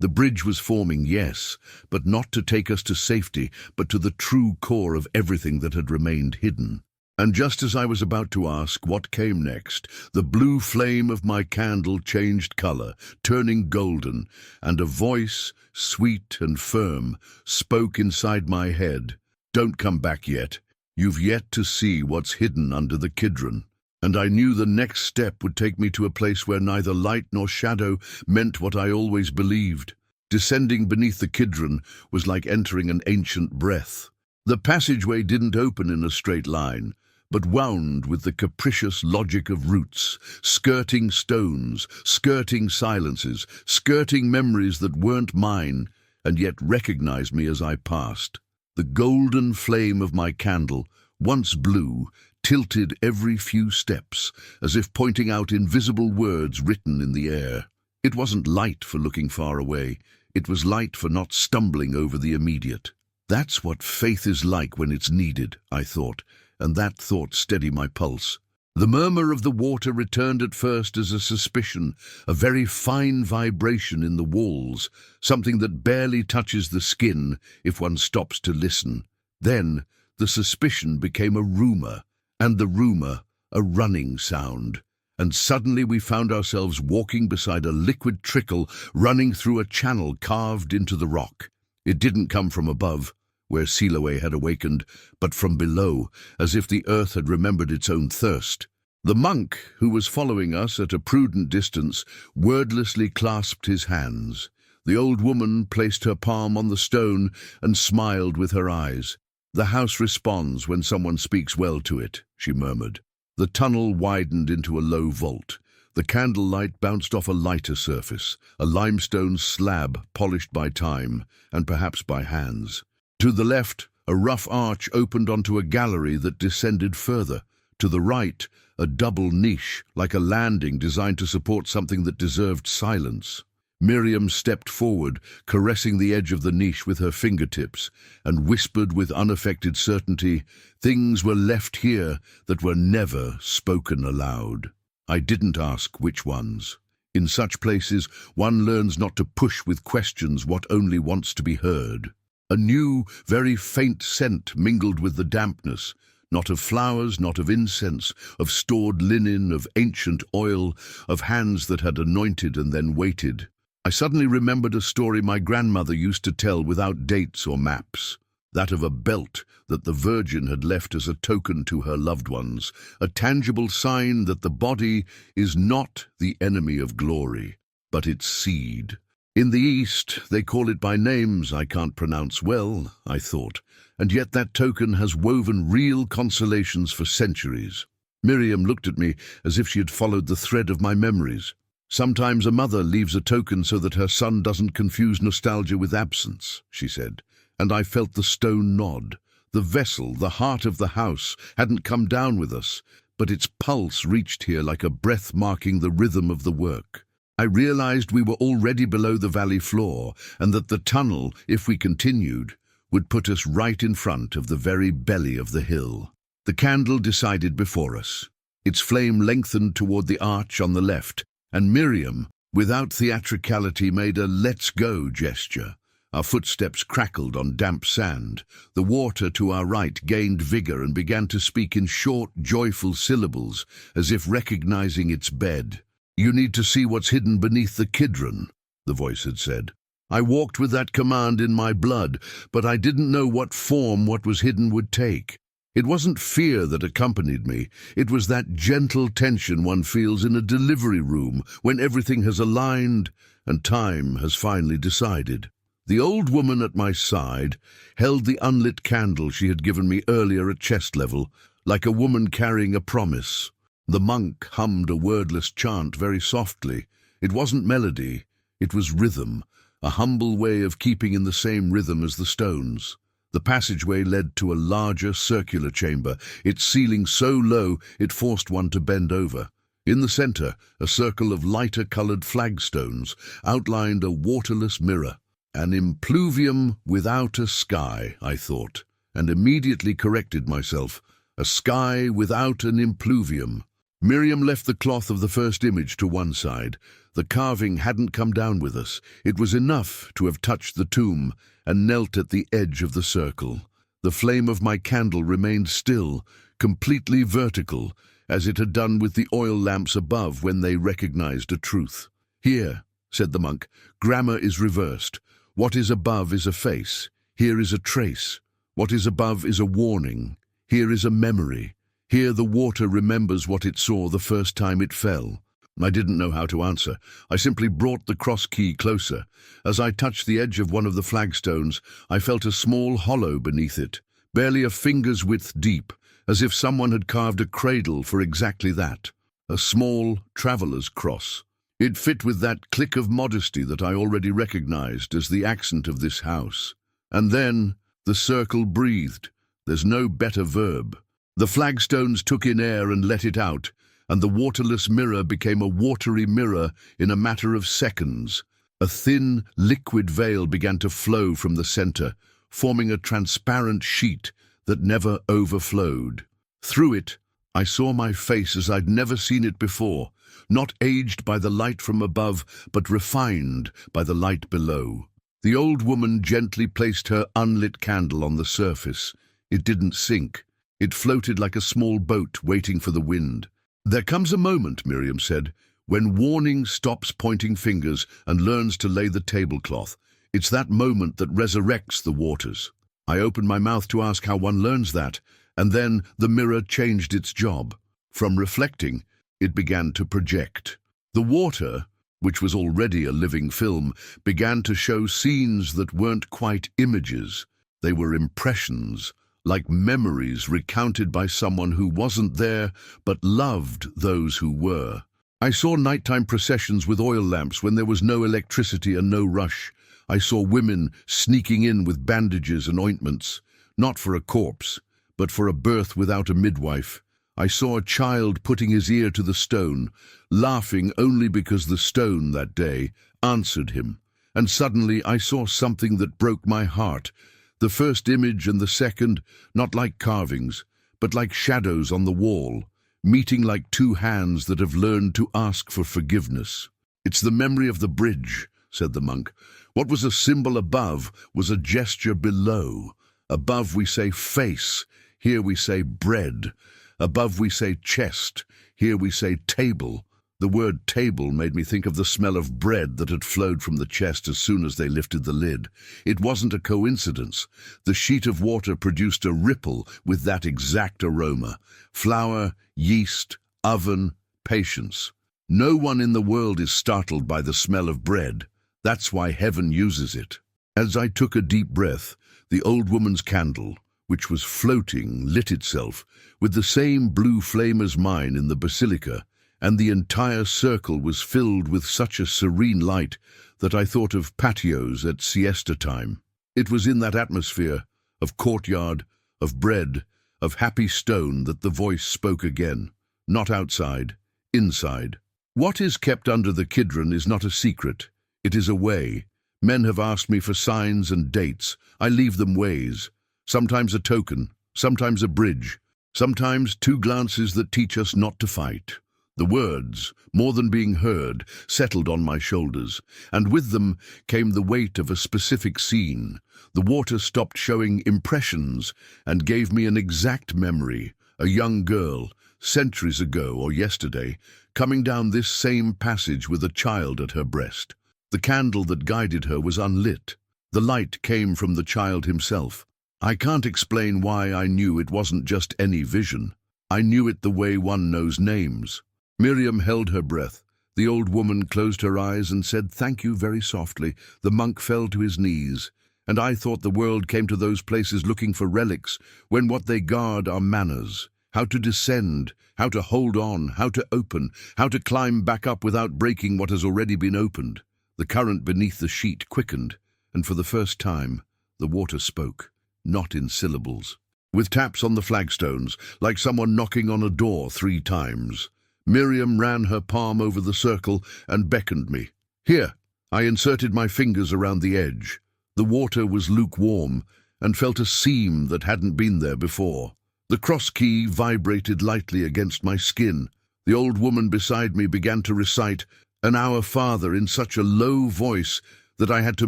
The bridge was forming, yes, but not to take us to safety, but to the true core of everything that had remained hidden. And just as I was about to ask what came next, the blue flame of my candle changed color, turning golden, and a voice, sweet and firm, spoke inside my head. "Don't come back yet. You've yet to see what's hidden under the Kidron." And I knew the next step would take me to a place where neither light nor shadow meant what I always believed. Descending beneath the Kidron was like entering an ancient breath. The passageway didn't open in a straight line, but wound with the capricious logic of roots, skirting stones, skirting silences, skirting memories that weren't mine, and yet recognized me as I passed. The golden flame of my candle, once blue, tilted every few steps, as if pointing out invisible words written in the air. It wasn't light for looking far away. It was light for not stumbling over the immediate. That's what faith is like when it's needed, I thought, and that thought steadied my pulse. The murmur of the water returned at first as a suspicion, a very fine vibration in the walls, something that barely touches the skin if one stops to listen. Then the suspicion became a rumor, and the rumor a running sound, and suddenly we found ourselves walking beside a liquid trickle running through a channel carved into the rock. It didn't come from above, where Siloe had awakened, but from below, as if the earth had remembered its own thirst. The monk, who was following us at a prudent distance, wordlessly clasped his hands. The old woman placed her palm on the stone and smiled with her eyes. "The house responds when someone speaks well to it," she murmured. The tunnel widened into a low vault. The candlelight bounced off a lighter surface, a limestone slab polished by time, and perhaps by hands. To the left, a rough arch opened onto a gallery that descended further. To the right, a double niche, like a landing designed to support something that deserved silence. Miriam stepped forward, caressing the edge of the niche with her fingertips, and whispered with unaffected certainty, "Things were left here that were never spoken aloud." I didn't ask which ones. In such places, one learns not to push with questions what only wants to be heard. A new, very faint scent mingled with the dampness, not of flowers, not of incense, of stored linen, of ancient oil, of hands that had anointed and then waited. I suddenly remembered a story my grandmother used to tell without dates or maps, that of a belt that the Virgin had left as a token to her loved ones, a tangible sign that the body is not the enemy of glory, but its seed. In the East, they call it by names I can't pronounce well, I thought, and yet that token has woven real consolations for centuries. Miriam looked at me as if she had followed the thread of my memories. "Sometimes a mother leaves a token so that her son doesn't confuse nostalgia with absence," she said, and I felt the stone nod. The vessel, the heart of the house, hadn't come down with us, but its pulse reached here like a breath marking the rhythm of the work. I realized we were already below the valley floor, and that the tunnel, if we continued, would put us right in front of the very belly of the hill. The candle decided before us. Its flame lengthened toward the arch on the left, and Miriam, without theatricality, made a "let's go" gesture. Our footsteps crackled on damp sand. The water to our right gained vigor and began to speak in short, joyful syllables, as if recognizing its bed. "You need to see what's hidden beneath the Kidron," the voice had said. I walked with that command in my blood, but I didn't know what form what was hidden would take. It wasn't fear that accompanied me. It was that gentle tension one feels in a delivery room when everything has aligned and time has finally decided. The old woman at my side held the unlit candle she had given me earlier at chest level, like a woman carrying a promise. The monk hummed a wordless chant very softly. It wasn't melody, it was rhythm, a humble way of keeping in the same rhythm as the stones. The passageway led to a larger circular chamber, its ceiling so low it forced one to bend over. In the center, a circle of lighter-colored flagstones outlined a waterless mirror. An impluvium without a sky, I thought, and immediately corrected myself. A sky without an impluvium. Miriam left the cloth of the first image to one side. The carving hadn't come down with us. It was enough to have touched the tomb and knelt at the edge of the circle. The flame of my candle remained still, completely vertical, as it had done with the oil lamps above when they recognized a truth. "Here," said the monk, "grammar is reversed. What is above is a face. Here is a trace. What is above is a warning. Here is a memory. Here the water remembers what it saw the first time it fell." I didn't know how to answer. I simply brought the cross key closer. As I touched the edge of one of the flagstones, I felt a small hollow beneath it, barely a finger's width deep, as if someone had carved a cradle for exactly that. A small traveler's cross. It fit with that click of modesty that I already recognized as the accent of this house. And then the circle breathed. There's no better verb. The flagstones took in air and let it out, and the waterless mirror became a watery mirror in a matter of seconds. A thin, liquid veil began to flow from the center, forming a transparent sheet that never overflowed. Through it, I saw my face as I'd never seen it before, not aged by the light from above, but refined by the light below. The old woman gently placed her unlit candle on the surface. It didn't sink. It floated like a small boat waiting for the wind. "There comes a moment," Miriam said, "when warning stops pointing fingers and learns to lay the tablecloth. It's that moment that resurrects the waters." I opened my mouth to ask how one learns that, and then the mirror changed its job. From reflecting, it began to project. The water, which was already a living film, began to show scenes that weren't quite images. They were impressions, like memories recounted by someone who wasn't there but loved those who were. I saw nighttime processions with oil lamps when there was no electricity and no rush. I saw women sneaking in with bandages and ointments, not for a corpse, but for a birth without a midwife. I saw a child putting his ear to the stone, laughing only because the stone that day answered him. And suddenly I saw something that broke my heart. The first image and the second, not like carvings, but like shadows on the wall, meeting like two hands that have learned to ask for forgiveness. "It's the memory of the bridge," said the monk. "What was a symbol above was a gesture below. Above we say face, here we say bread. Above we say chest, here we say table." The word table made me think of the smell of bread that had flowed from the chest as soon as they lifted the lid. It wasn't a coincidence. The sheet of water produced a ripple with that exact aroma. Flour, yeast, oven, patience. No one in the world is startled by the smell of bread. That's why heaven uses it. As I took a deep breath, the old woman's candle, which was floating, lit itself with the same blue flame as mine in the basilica, and the entire circle was filled with such a serene light that I thought of patios at siesta time. It was in that atmosphere of courtyard, of bread, of happy stone that the voice spoke again. Not outside, inside. "What is kept under the Kidron is not a secret. It is a way. Men have asked me for signs and dates. I leave them ways. Sometimes a token, sometimes a bridge, sometimes two glances that teach us not to fight." The words, more than being heard, settled on my shoulders, and with them came the weight of a specific scene. The water stopped showing impressions and gave me an exact memory. A young girl, centuries ago or yesterday, coming down this same passage with a child at her breast. The candle that guided her was unlit. The light came from the child himself. I can't explain why I knew it wasn't just any vision. I knew it the way one knows names. Miriam held her breath. The old woman closed her eyes and said thank you very softly. The monk fell to his knees, and I thought the world came to those places looking for relics, when what they guard are manners. How to descend, how to hold on, how to open, how to climb back up without breaking what has already been opened. The current beneath the sheet quickened, and for the first time, the water spoke, not in syllables. With taps on the flagstones, like someone knocking on a door 3 times. Miriam ran her palm over the circle and beckoned me. "Here." I inserted my fingers around the edge. The water was lukewarm and felt a seam that hadn't been there before. The cross key vibrated lightly against my skin. The old woman beside me began to recite an Our Father in such a low voice that I had to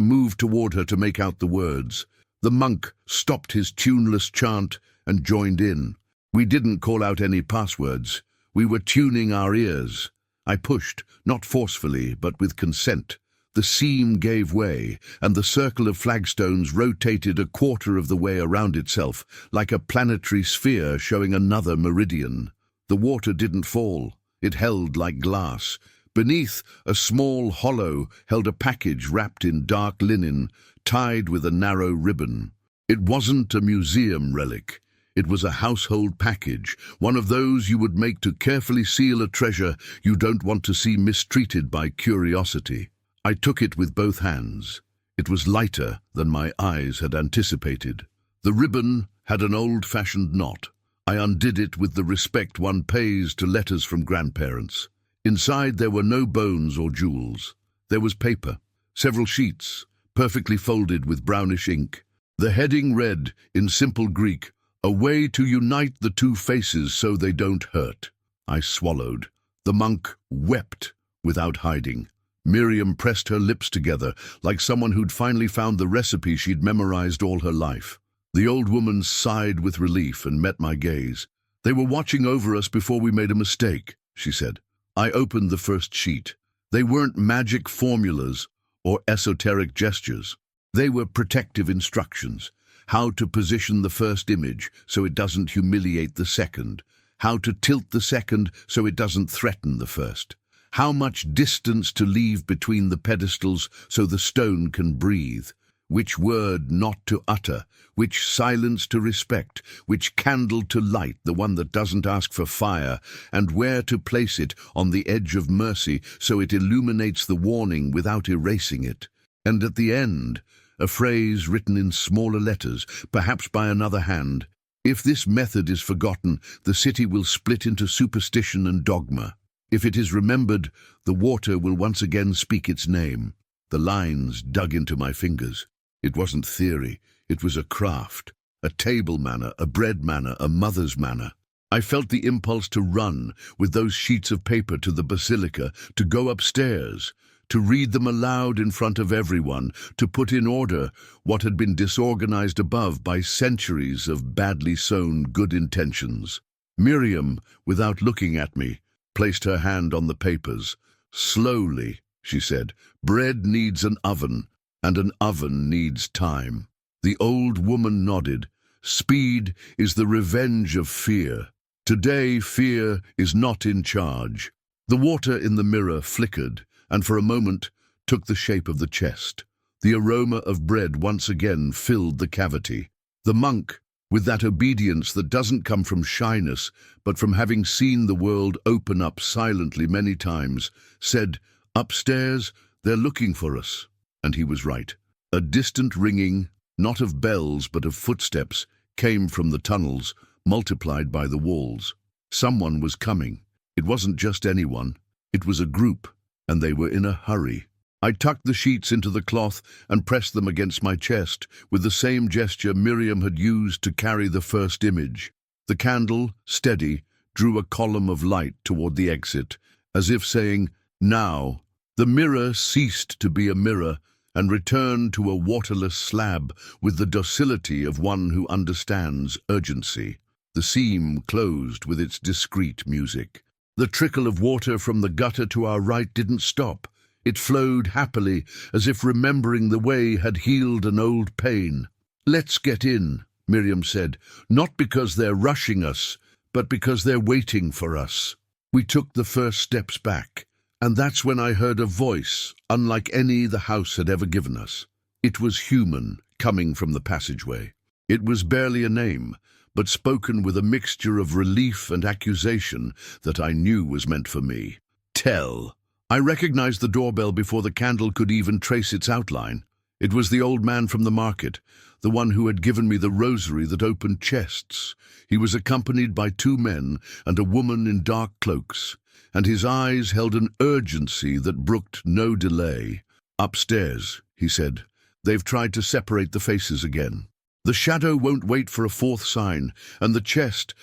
move toward her to make out the words. The monk stopped his tuneless chant and joined in. We didn't call out any passwords. We were tuning our ears. I pushed, not forcefully, but with consent. The seam gave way, and the circle of flagstones rotated a quarter of the way around itself, like a planetary sphere showing another meridian. The water didn't fall. It held like glass. Beneath, a small hollow held a package wrapped in dark linen, tied with a narrow ribbon. It wasn't a museum relic. It was a household package, one of those you would make to carefully seal a treasure you don't want to see mistreated by curiosity. I took it with both hands. It was lighter than my eyes had anticipated. The ribbon had an old-fashioned knot. I undid it with the respect one pays to letters from grandparents. Inside there were no bones or jewels. There was paper, several sheets, perfectly folded with brownish ink. The heading read, in simple Greek, "A way to unite the two faces so they don't hurt." I swallowed. The monk wept without hiding. Miriam pressed her lips together like someone who'd finally found the recipe she'd memorized all her life. The old woman sighed with relief and met my gaze. "They were watching over us before we made a mistake," she said. I opened the first sheet. They weren't magic formulas or esoteric gestures. They were protective instructions. How to position the first image so it doesn't humiliate the second. How to tilt the second so it doesn't threaten the first. How much distance to leave between the pedestals so the stone can breathe. Which word not to utter, which silence to respect, which candle to light, the one that doesn't ask for fire, and where to place it on the edge of mercy so it illuminates the warning without erasing it. And at the end, a phrase written in smaller letters, perhaps by another hand. If this method is forgotten, the city will split into superstition and dogma. If it is remembered, the water will once again speak its name. The lines dug into my fingers. It wasn't theory, it was a craft, a table manner, a bread manner, a mother's manner. I felt the impulse to run with those sheets of paper to the basilica, to go upstairs, to read them aloud in front of everyone, to put in order what had been disorganized above by centuries of badly sown good intentions. Miriam, without looking at me, placed her hand on the papers. "Slowly," she said, "bread needs an oven, and an oven needs time." The old woman nodded. "Speed is the revenge of fear. Today, fear is not in charge." The water in the mirror flickered, and for a moment took the shape of the chest. The aroma of bread once again filled the cavity. The monk, with that obedience that doesn't come from shyness, but from having seen the world open up silently many times, said, "Upstairs, they're looking for us." And he was right. A distant ringing, not of bells but of footsteps, came from the tunnels, multiplied by the walls. Someone was coming. It wasn't just anyone. It was a group, and they were in a hurry. I tucked the sheets into the cloth and pressed them against my chest, with the same gesture Miriam had used to carry the first image. The candle, steady, drew a column of light toward the exit, as if saying, "Now." The mirror ceased to be a mirror and returned to a waterless slab with the docility of one who understands urgency. The seam closed with its discreet music. The trickle of water from the gutter to our right didn't stop. It flowed happily, as if remembering the way had healed an old pain. "Let's get in," Miriam said, "not because they're rushing us, but because they're waiting for us." We took the first steps back. And that's when I heard a voice, unlike any the house had ever given us. It was human, coming from the passageway. It was barely a name, but spoken with a mixture of relief and accusation that I knew was meant for me. "Tell." I recognized the doorbell before the candle could even trace its outline. It was the old man from the market, the one who had given me the rosary that opened chests. He was accompanied by 2 men and a woman in dark cloaks, and his eyes held an urgency that brooked no delay. "Upstairs," he said. "They've tried to separate the faces again. The shadow won't wait for a 4th sign, and the chest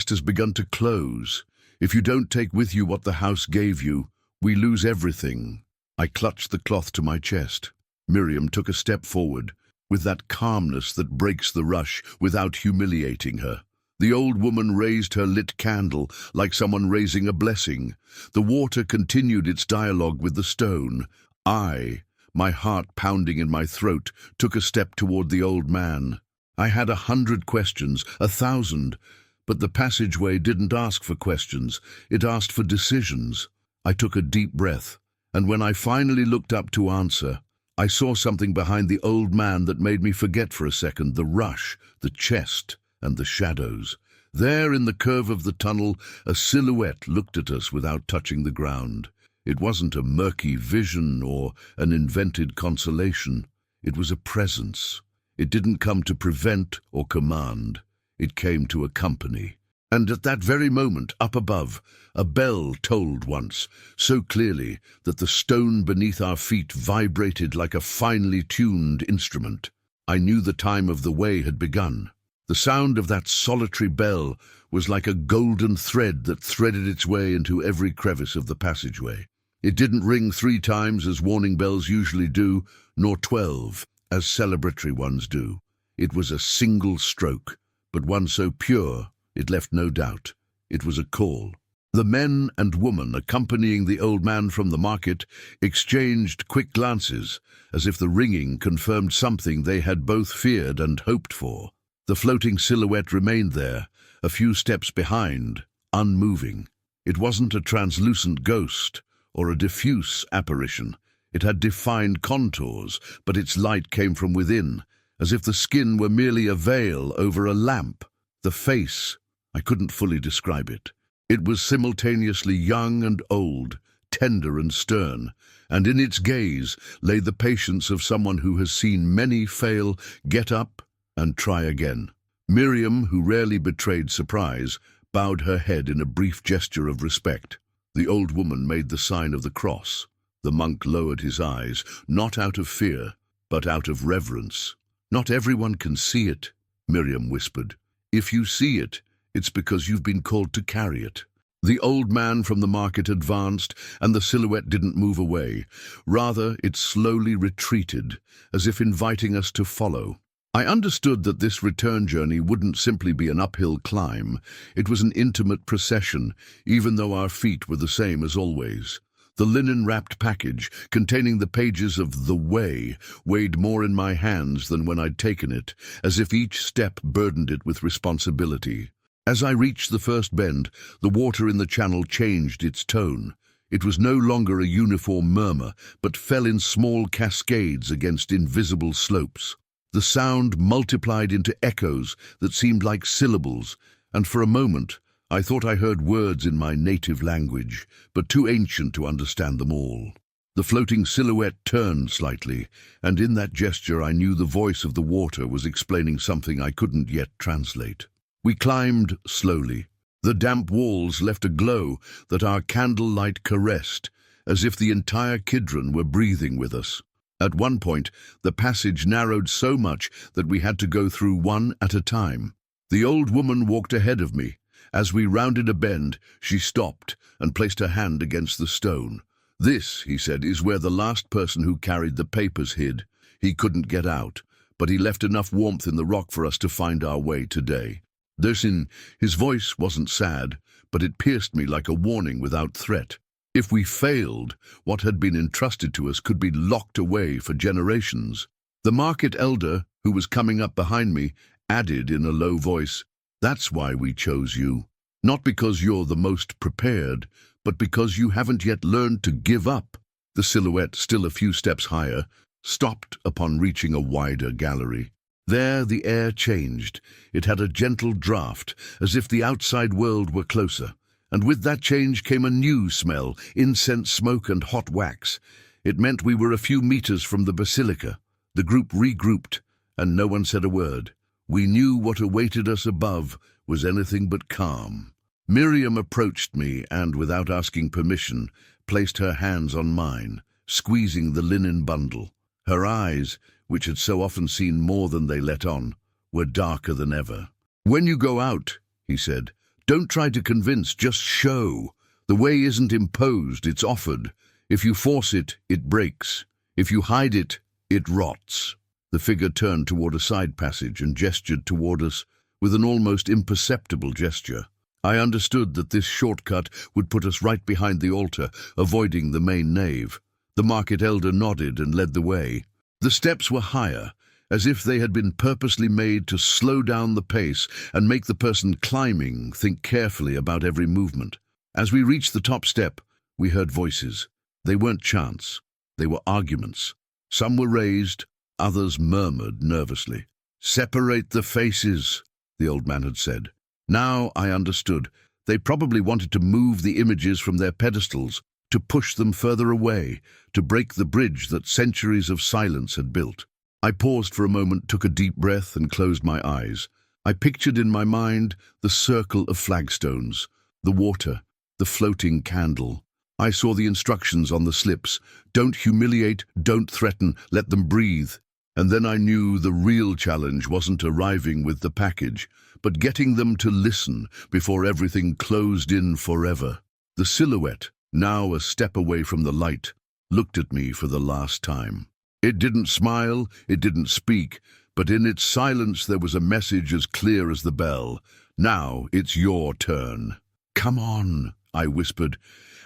has begun to close. If you don't take with you what the house gave you, we lose everything." I clutched the cloth to my chest. Miriam took a step forward, with that calmness that breaks the rush without humiliating her. The old woman raised her lit candle like someone raising a blessing. The water continued its dialogue with the stone. I, my heart pounding in my throat, took a step toward the old man. I had 100 questions, 1,000, but the passageway didn't ask for questions. It asked for decisions. I took a deep breath, and when I finally looked up to answer, I saw something behind the old man that made me forget for a second the rush, the chest, and the shadows. There in the curve of the tunnel, a silhouette looked at us without touching the ground. It wasn't a murky vision or an invented consolation. It was a presence. It didn't come to prevent or command. It came to accompany. And at that very moment, up above, a bell tolled once, so clearly that the stone beneath our feet vibrated like a finely tuned instrument. I knew the time of the way had begun. The sound of that solitary bell was like a golden thread that threaded its way into every crevice of the passageway. It didn't ring 3 times as warning bells usually do, nor 12 as celebratory ones do. It was a single stroke, but one so pure it left no doubt. It was a call. The men and woman accompanying the old man from the market exchanged quick glances, as if the ringing confirmed something they had both feared and hoped for. The floating silhouette remained there, a few steps behind, unmoving. It wasn't a translucent ghost or a diffuse apparition. It had defined contours, but its light came from within, as if the skin were merely a veil over a lamp. The face, I couldn't fully describe it. It was simultaneously young and old, tender and stern, and in its gaze lay the patience of someone who has seen many fail, get up, and try again. Miriam, who rarely betrayed surprise, bowed her head in a brief gesture of respect. The old woman made the sign of the cross. The monk lowered his eyes, not out of fear, but out of reverence. "Not everyone can see it," Miriam whispered. "If you see it, it's because you've been called to carry it." The old man from the market advanced, and the silhouette didn't move away. Rather, it slowly retreated, as if inviting us to follow. I understood that this return journey wouldn't simply be an uphill climb. It was an intimate procession, even though our feet were the same as always. The linen-wrapped package, containing the pages of The Way, weighed more in my hands than when I'd taken it, as if each step burdened it with responsibility. As I reached the first bend, the water in the channel changed its tone. It was no longer a uniform murmur, but fell in small cascades against invisible slopes. The sound multiplied into echoes that seemed like syllables, and for a moment I thought I heard words in my native language, but too ancient to understand them all. The floating silhouette turned slightly, and in that gesture I knew the voice of the water was explaining something I couldn't yet translate. We climbed slowly. The damp walls left a glow that our candlelight caressed, as if the entire Kidron were breathing with us. At one point, the passage narrowed so much that we had to go through one at a time. The old woman walked ahead of me. As we rounded a bend, she stopped and placed her hand against the stone. "This," he said, "is where the last person who carried the papers hid. He couldn't get out, but he left enough warmth in the rock for us to find our way today." His voice wasn't sad, but it pierced me like a warning without threat. If we failed, what had been entrusted to us could be locked away for generations. The market elder, who was coming up behind me, added in a low voice, "That's why we chose you. Not because you're the most prepared, but because you haven't yet learned to give up." The silhouette, still a few steps higher, stopped upon reaching a wider gallery. There the air changed. It had a gentle draft, as if the outside world were closer. And with that change came a new smell, incense smoke and hot wax. It meant we were a few meters from the basilica. The group regrouped, and no one said a word. We knew what awaited us above was anything but calm. Miriam approached me and, without asking permission, placed her hands on mine, squeezing the linen bundle. Her eyes, which had so often seen more than they let on, were darker than ever. "When you go out," he said, "don't try to convince, just show. The way isn't imposed, it's offered. If you force it, it breaks. If you hide it, it rots." The figure turned toward a side passage and gestured toward us with an almost imperceptible gesture. I understood that this shortcut would put us right behind the altar, avoiding the main nave. The market elder nodded and led the way. The steps were higher, as if they had been purposely made to slow down the pace and make the person climbing think carefully about every movement. As we reached the top step, we heard voices. They weren't chants. They were arguments. Some were raised, others murmured nervously. "Separate the faces," the old man had said. Now I understood. They probably wanted to move the images from their pedestals, to push them further away, to break the bridge that centuries of silence had built. I paused for a moment, took a deep breath, and closed my eyes. I pictured in my mind the circle of flagstones, the water, the floating candle. I saw the instructions on the slips. Don't humiliate, don't threaten, let them breathe. And then I knew the real challenge wasn't arriving with the package, but getting them to listen before everything closed in forever. The silhouette, now a step away from the light, looked at me for the last time. It didn't smile, it didn't speak, but in its silence there was a message as clear as the bell. Now it's your turn. Come on, I whispered,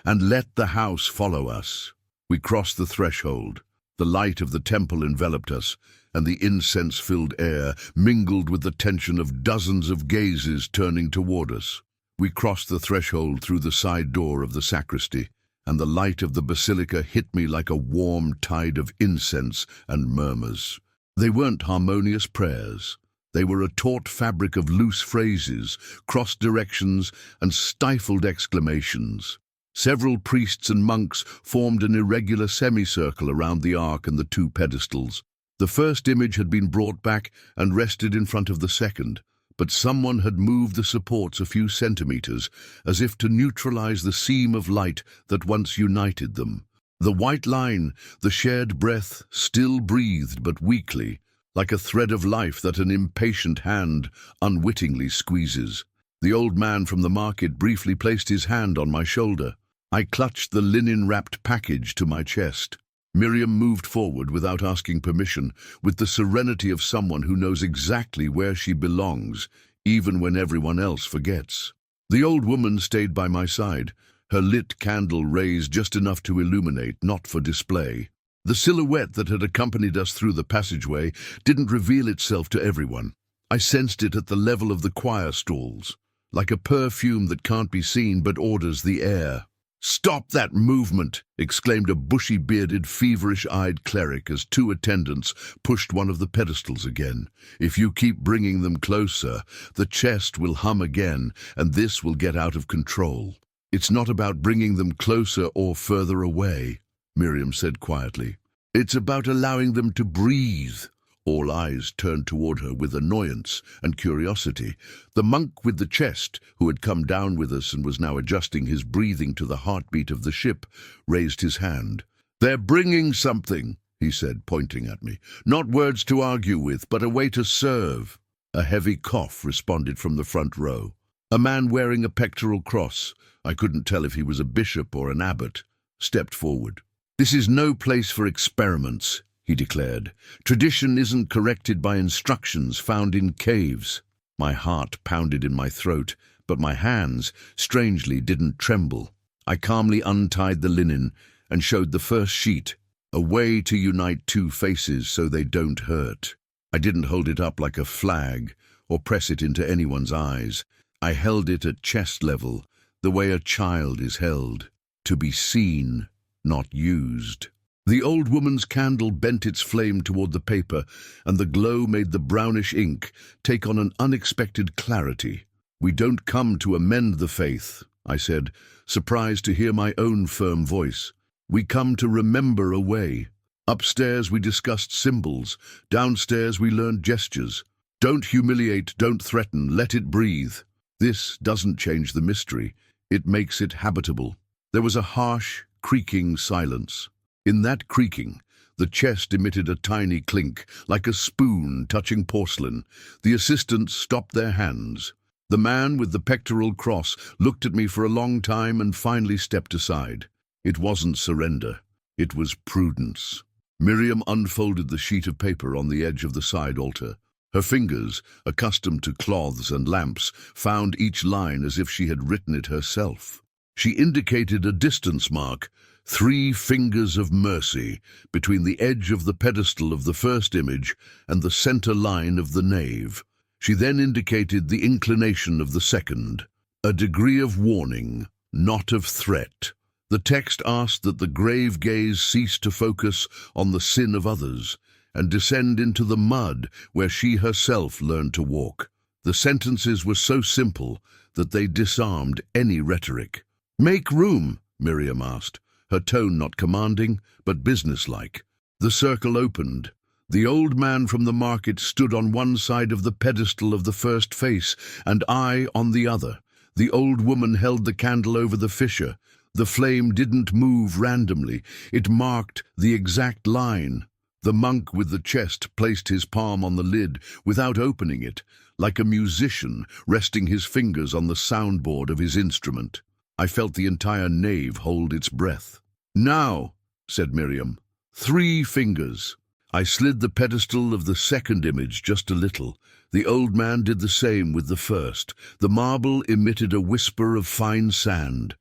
and let the house follow us. We crossed the threshold. The light of the temple enveloped us, and the incense-filled air mingled with the tension of dozens of gazes turning toward us. We crossed the threshold through the side door of the sacristy, and the light of the basilica hit me like a warm tide of incense and murmurs. They weren't harmonious prayers. They were a taut fabric of loose phrases, cross directions, and stifled exclamations. Several priests and monks formed an irregular semicircle around the ark and the two pedestals. The first image had been brought back and rested in front of the second, but someone had moved the supports a few centimeters, as if to neutralize the seam of light that once united them. The white line, the shared breath, still breathed but weakly, like a thread of life that an impatient hand unwittingly squeezes. The old man from the market briefly placed his hand on my shoulder. I clutched the linen-wrapped package to my chest. Miriam moved forward without asking permission, with the serenity of someone who knows exactly where she belongs, even when everyone else forgets. The old woman stayed by my side, her lit candle raised just enough to illuminate, not for display. The silhouette that had accompanied us through the passageway didn't reveal itself to everyone. I sensed it at the level of the choir stalls, like a perfume that can't be seen but orders the air. "Stop that movement!" exclaimed a bushy-bearded, feverish-eyed cleric as two attendants pushed one of the pedestals again. "If you keep bringing them closer, the chest will hum again, and this will get out of control." "It's not about bringing them closer or further away," Miriam said quietly. "It's about allowing them to breathe." All eyes turned toward her with annoyance and curiosity. The monk with the chest, who had come down with us and was now adjusting his breathing to the heartbeat of the ship, raised his hand. "They're bringing something," he said, pointing at me. "Not words to argue with, but a way to serve." A heavy cough responded from the front row. A man wearing a pectoral cross, I couldn't tell if he was a bishop or an abbot, stepped forward. "This is no place for experiments," he declared. "Tradition isn't corrected by instructions found in caves." My heart pounded in my throat, but my hands, strangely, didn't tremble. I calmly untied the linen and showed the first sheet, a way to unite two faces so they don't hurt. I didn't hold it up like a flag or press it into anyone's eyes. I held it at chest level, the way a child is held, to be seen, not used. The old woman's candle bent its flame toward the paper, and the glow made the brownish ink take on an unexpected clarity. "We don't come to amend the faith," I said, surprised to hear my own firm voice. "We come to remember a way. Upstairs we discussed symbols, downstairs we learned gestures. Don't humiliate, don't threaten, let it breathe. This doesn't change the mystery, it makes it habitable." There was a harsh, creaking silence. In that creaking, the chest emitted a tiny clink, like a spoon touching porcelain. The assistants stopped their hands. The man with the pectoral cross looked at me for a long time and finally stepped aside. It wasn't surrender, it was prudence. Miriam unfolded the sheet of paper on the edge of the side altar. Her fingers, accustomed to cloths and lamps, found each line as if she had written it herself. She indicated a distance mark, 3 fingers of mercy, between the edge of the pedestal of the first image and the center line of the nave. She then indicated the inclination of the second, a degree of warning, not of threat. The text asked that the grave gaze cease to focus on the sin of others and descend into the mud where she herself learned to walk. The sentences were so simple that they disarmed any rhetoric. "Make room," Miriam asked, her tone not commanding, but businesslike. The circle opened. The old man from the market stood on one side of the pedestal of the first face, and I on the other. The old woman held the candle over the fissure. The flame didn't move randomly. It marked the exact line. The monk with the chest placed his palm on the lid without opening it, like a musician resting his fingers on the soundboard of his instrument. I felt the entire nave hold its breath. "Now," said Miriam, 3 fingers. I slid the pedestal of the second image just a little. The old man did the same with the first. The marble emitted a whisper of fine sand.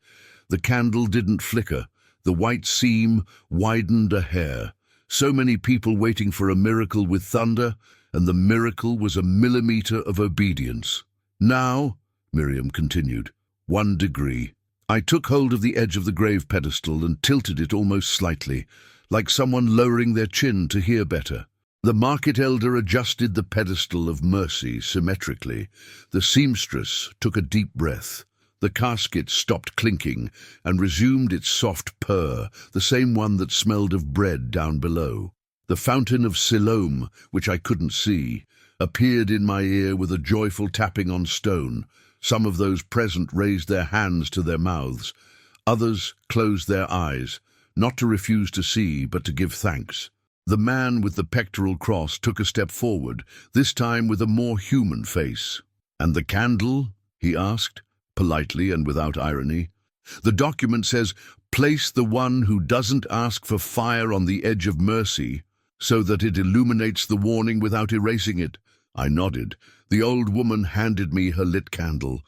The candle didn't flicker. The white seam widened a hair. So many people waiting for a miracle with thunder, and the miracle was a millimeter of obedience. Now, Miriam continued, 1 degree. I took hold of the edge of the grave pedestal and tilted it almost slightly, like someone lowering their chin to hear better. The market elder adjusted the pedestal of mercy symmetrically. The seamstress took a deep breath. The casket stopped clinking and resumed its soft purr, the same one that smelled of bread down below. The fountain of Siloam, which I couldn't see, appeared in my ear with a joyful tapping on stone. Some of those present raised their hands to their mouths. Others closed their eyes, not to refuse to see, but to give thanks. The man with the pectoral cross took a step forward, this time with a more human face. "And the candle?" he asked, politely and without irony. "The document says, 'Place the one who doesn't ask for fire on the edge of mercy, so that it illuminates the warning without erasing it.'" I nodded. The old woman handed me her lit candle.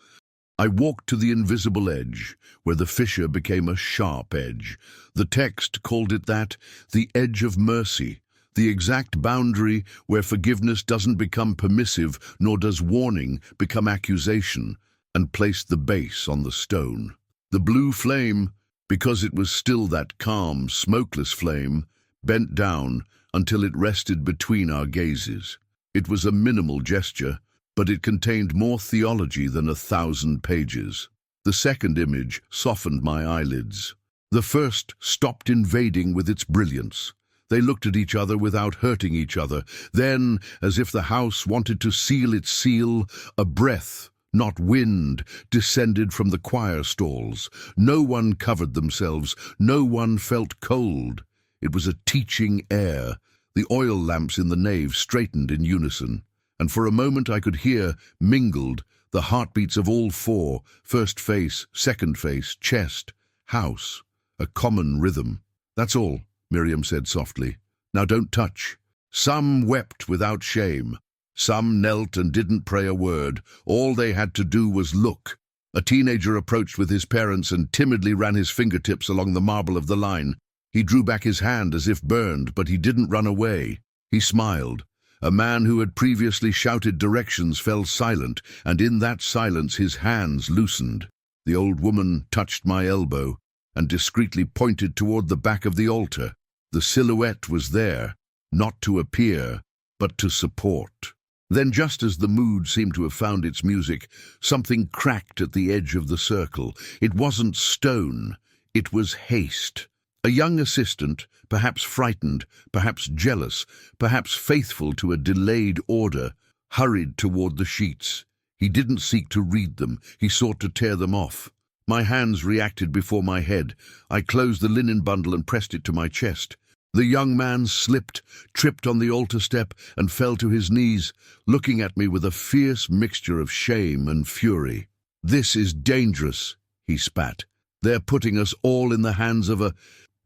I walked to the invisible edge, where the fissure became a sharp edge. The text called it that, the edge of mercy, the exact boundary where forgiveness doesn't become permissive, nor does warning become accusation, and placed the base on the stone. The blue flame, because it was still that calm, smokeless flame, bent down until it rested between our gazes. It was a minimal gesture, but it contained more theology than 1,000 pages. The second image softened my eyelids. The first stopped invading with its brilliance. They looked at each other without hurting each other. Then, as if the house wanted to seal its seal, a breath, not wind, descended from the choir stalls. No one covered themselves. No one felt cold. It was a teaching air. The oil lamps in the nave straightened in unison, and for a moment I could hear, mingled, the heartbeats of all four, first face, second face, chest, house, a common rhythm. "That's all," Miriam said softly. "Now don't touch." Some wept without shame. Some knelt and didn't pray a word. All they had to do was look. A teenager approached with his parents and timidly ran his fingertips along the marble of the line. He drew back his hand as if burned, but he didn't run away. He smiled. A man who had previously shouted directions fell silent, and in that silence his hands loosened. The old woman touched my elbow and discreetly pointed toward the back of the altar. The silhouette was there, not to appear, but to support. Then, just as the mood seemed to have found its music, something cracked at the edge of the circle. It wasn't stone, it was haste. A young assistant, perhaps frightened, perhaps jealous, perhaps faithful to a delayed order, hurried toward the sheets. He didn't seek to read them, he sought to tear them off. My hands reacted before my head. I closed the linen bundle and pressed it to my chest. The young man slipped, tripped on the altar step, and fell to his knees, looking at me with a fierce mixture of shame and fury. "This is dangerous," he spat. "They're putting us all in the hands of a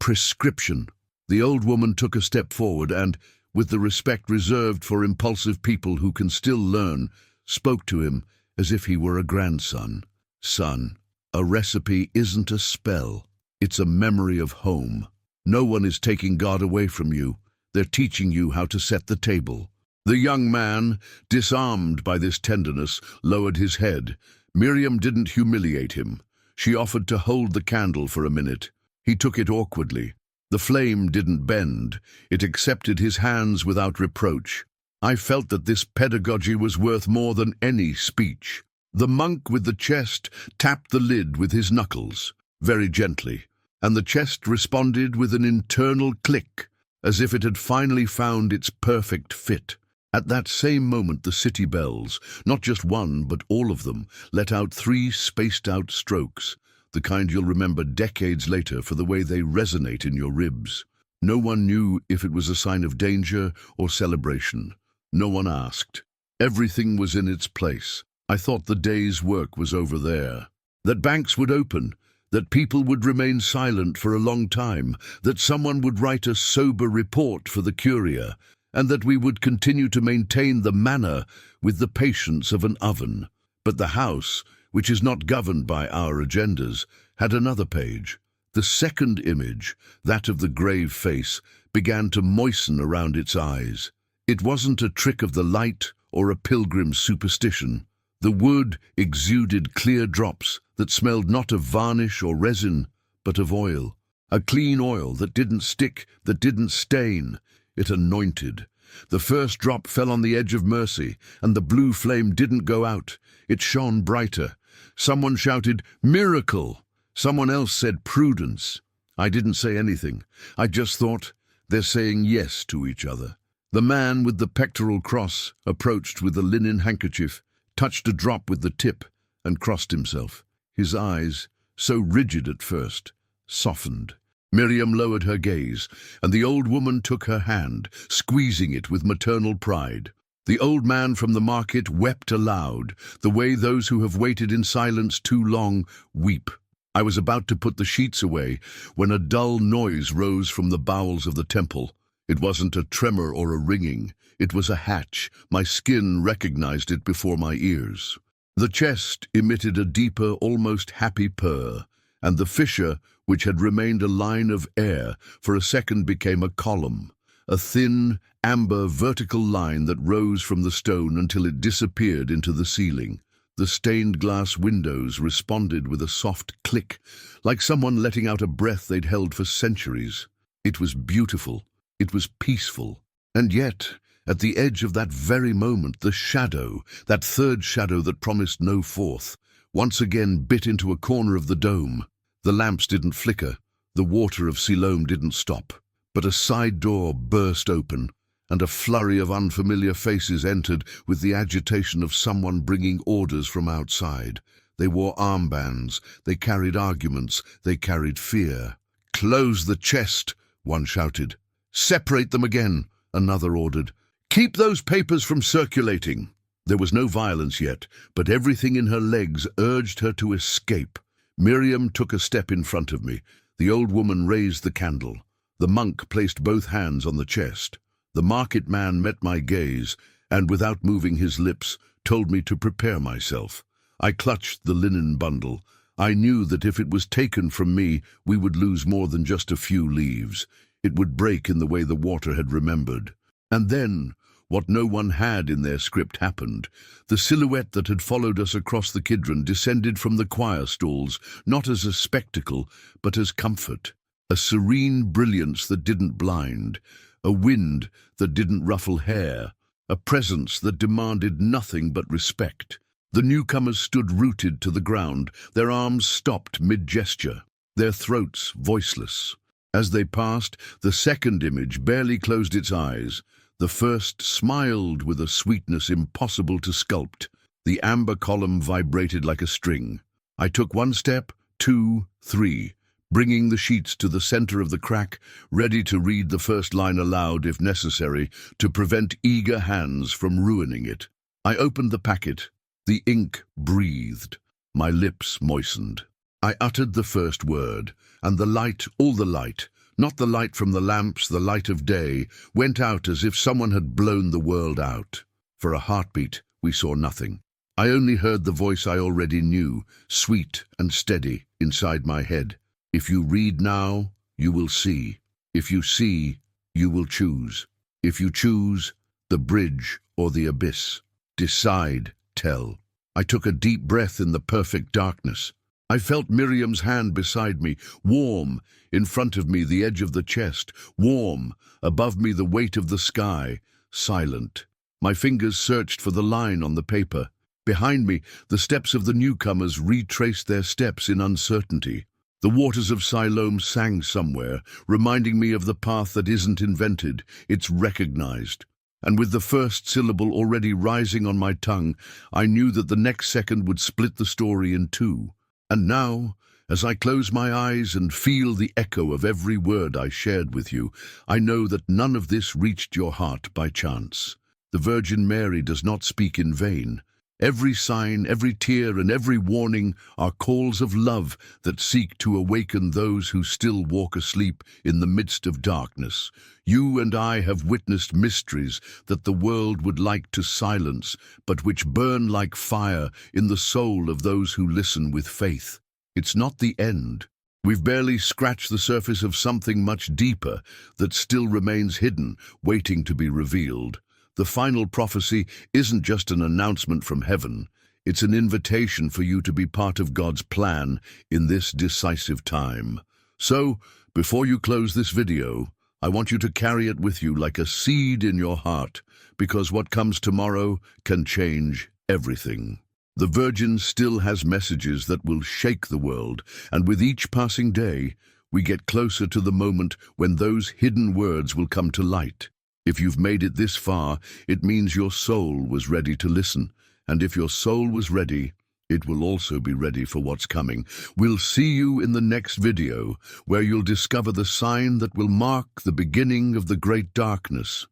prescription." The old woman took a step forward and, with the respect reserved for impulsive people who can still learn, spoke to him as if he were a grandson. "Son, a recipe isn't a spell. It's a memory of home. No one is taking God away from you. They're teaching you how to set the table." The young man, disarmed by this tenderness, lowered his head. Miriam didn't humiliate him. She offered to hold the candle for a minute. He took it awkwardly. The flame didn't bend. It accepted his hands without reproach. I felt that this pedagogy was worth more than any speech. The monk with the chest tapped the lid with his knuckles, very gently, and the chest responded with an internal click, as if it had finally found its perfect fit. At that same moment the city bells, not just one but all of them, let out 3 spaced-out strokes, the kind you'll remember decades later for the way they resonate in your ribs. No one knew if it was a sign of danger or celebration. No one asked. Everything was in its place. I thought the day's work was over there. That banks would open, that people would remain silent for a long time, that someone would write a sober report for the Curia, and that we would continue to maintain the manor with the patience of an oven. But the house, which is not governed by our agendas, had another page. The second image, that of the grave face, began to moisten around its eyes. It wasn't a trick of the light or a pilgrim's superstition. The wood exuded clear drops that smelled not of varnish or resin, but of oil. A clean oil that didn't stick, that didn't stain. It anointed. The first drop fell on the edge of mercy, and the blue flame didn't go out. It shone brighter. Someone shouted, "Miracle!" Someone else said, "Prudence." I didn't say anything. I just thought, they're saying yes to each other. The man with the pectoral cross approached with a linen handkerchief, touched a drop with the tip, and crossed himself. His eyes, so rigid at first, softened. Miriam lowered her gaze, and the old woman took her hand, squeezing it with maternal pride. The old man from the market wept aloud, the way those who have waited in silence too long weep. I was about to put the sheets away when a dull noise rose from the bowels of the temple. It wasn't a tremor or a ringing. It was a hatch. My skin recognized it before my ears. The chest emitted a deeper, almost happy purr, and the fissure, which had remained a line of air, for a second became a column, a thin, amber, vertical line that rose from the stone until it disappeared into the ceiling. The stained glass windows responded with a soft click, like someone letting out a breath they'd held for centuries. It was beautiful. It was peaceful. And yet, at the edge of that very moment, the shadow, that third shadow that promised no fourth, once again bit into a corner of the dome. The lamps didn't flicker, the water of Siloam didn't stop, but a side door burst open, and a flurry of unfamiliar faces entered with the agitation of someone bringing orders from outside. They wore armbands, they carried arguments, they carried fear. "Close the chest," one shouted. "Separate them again," another ordered. "Keep those papers from circulating." There was no violence yet, but everything in her legs urged her to escape. Miriam took a step in front of me. The old woman raised the candle. The monk placed both hands on the chest. The market man met my gaze, and without moving his lips, told me to prepare myself. I clutched the linen bundle. I knew that if it was taken from me, we would lose more than just a few leaves. It would break in the way the water had remembered. And then, what no one had in their script happened. The silhouette that had followed us across the Kidron descended from the choir stalls, not as a spectacle, but as comfort. A serene brilliance that didn't blind, a wind that didn't ruffle hair, a presence that demanded nothing but respect. The newcomers stood rooted to the ground, their arms stopped mid-gesture, their throats voiceless. As they passed, the second image barely closed its eyes. The first smiled with a sweetness impossible to sculpt. The amber column vibrated like a string. I took one step, 2, 3, bringing the sheets to the center of the crack, ready to read the first line aloud if necessary, to prevent eager hands from ruining it. I opened the packet. The ink breathed. My lips moistened. I uttered the first word, and the light, all the light, not the light from the lamps, the light of day, went out as if someone had blown the world out. For a heartbeat, we saw nothing. I only heard the voice I already knew, sweet and steady, inside my head. If you read now, you will see. If you see, you will choose. If you choose, the bridge or the abyss. Decide, tell. I took a deep breath in the perfect darkness. I felt Miriam's hand beside me, warm, in front of me the edge of the chest, warm, above me the weight of the sky, silent. My fingers searched for the line on the paper. Behind me, the steps of the newcomers retraced their steps in uncertainty. The waters of Siloam sang somewhere, reminding me of the path that isn't invented, it's recognized. And with the first syllable already rising on my tongue, I knew that the next second would split the story in two. And now, as I close my eyes and feel the echo of every word I shared with you, I know that none of this reached your heart by chance. The Virgin Mary does not speak in vain. Every sign, every tear, and every warning are calls of love that seek to awaken those who still walk asleep in the midst of darkness. You and I have witnessed mysteries that the world would like to silence, but which burn like fire in the soul of those who listen with faith. It's not the end. We've barely scratched the surface of something much deeper that still remains hidden, waiting to be revealed. The final prophecy isn't just an announcement from heaven. It's an invitation for you to be part of God's plan in this decisive time. So, before you close this video, I want you to carry it with you like a seed in your heart, because what comes tomorrow can change everything. The Virgin still has messages that will shake the world, and with each passing day, we get closer to the moment when those hidden words will come to light. If you've made it this far, it means your soul was ready to listen. And if your soul was ready, it will also be ready for what's coming. We'll see you in the next video, where you'll discover the sign that will mark the beginning of the great darkness.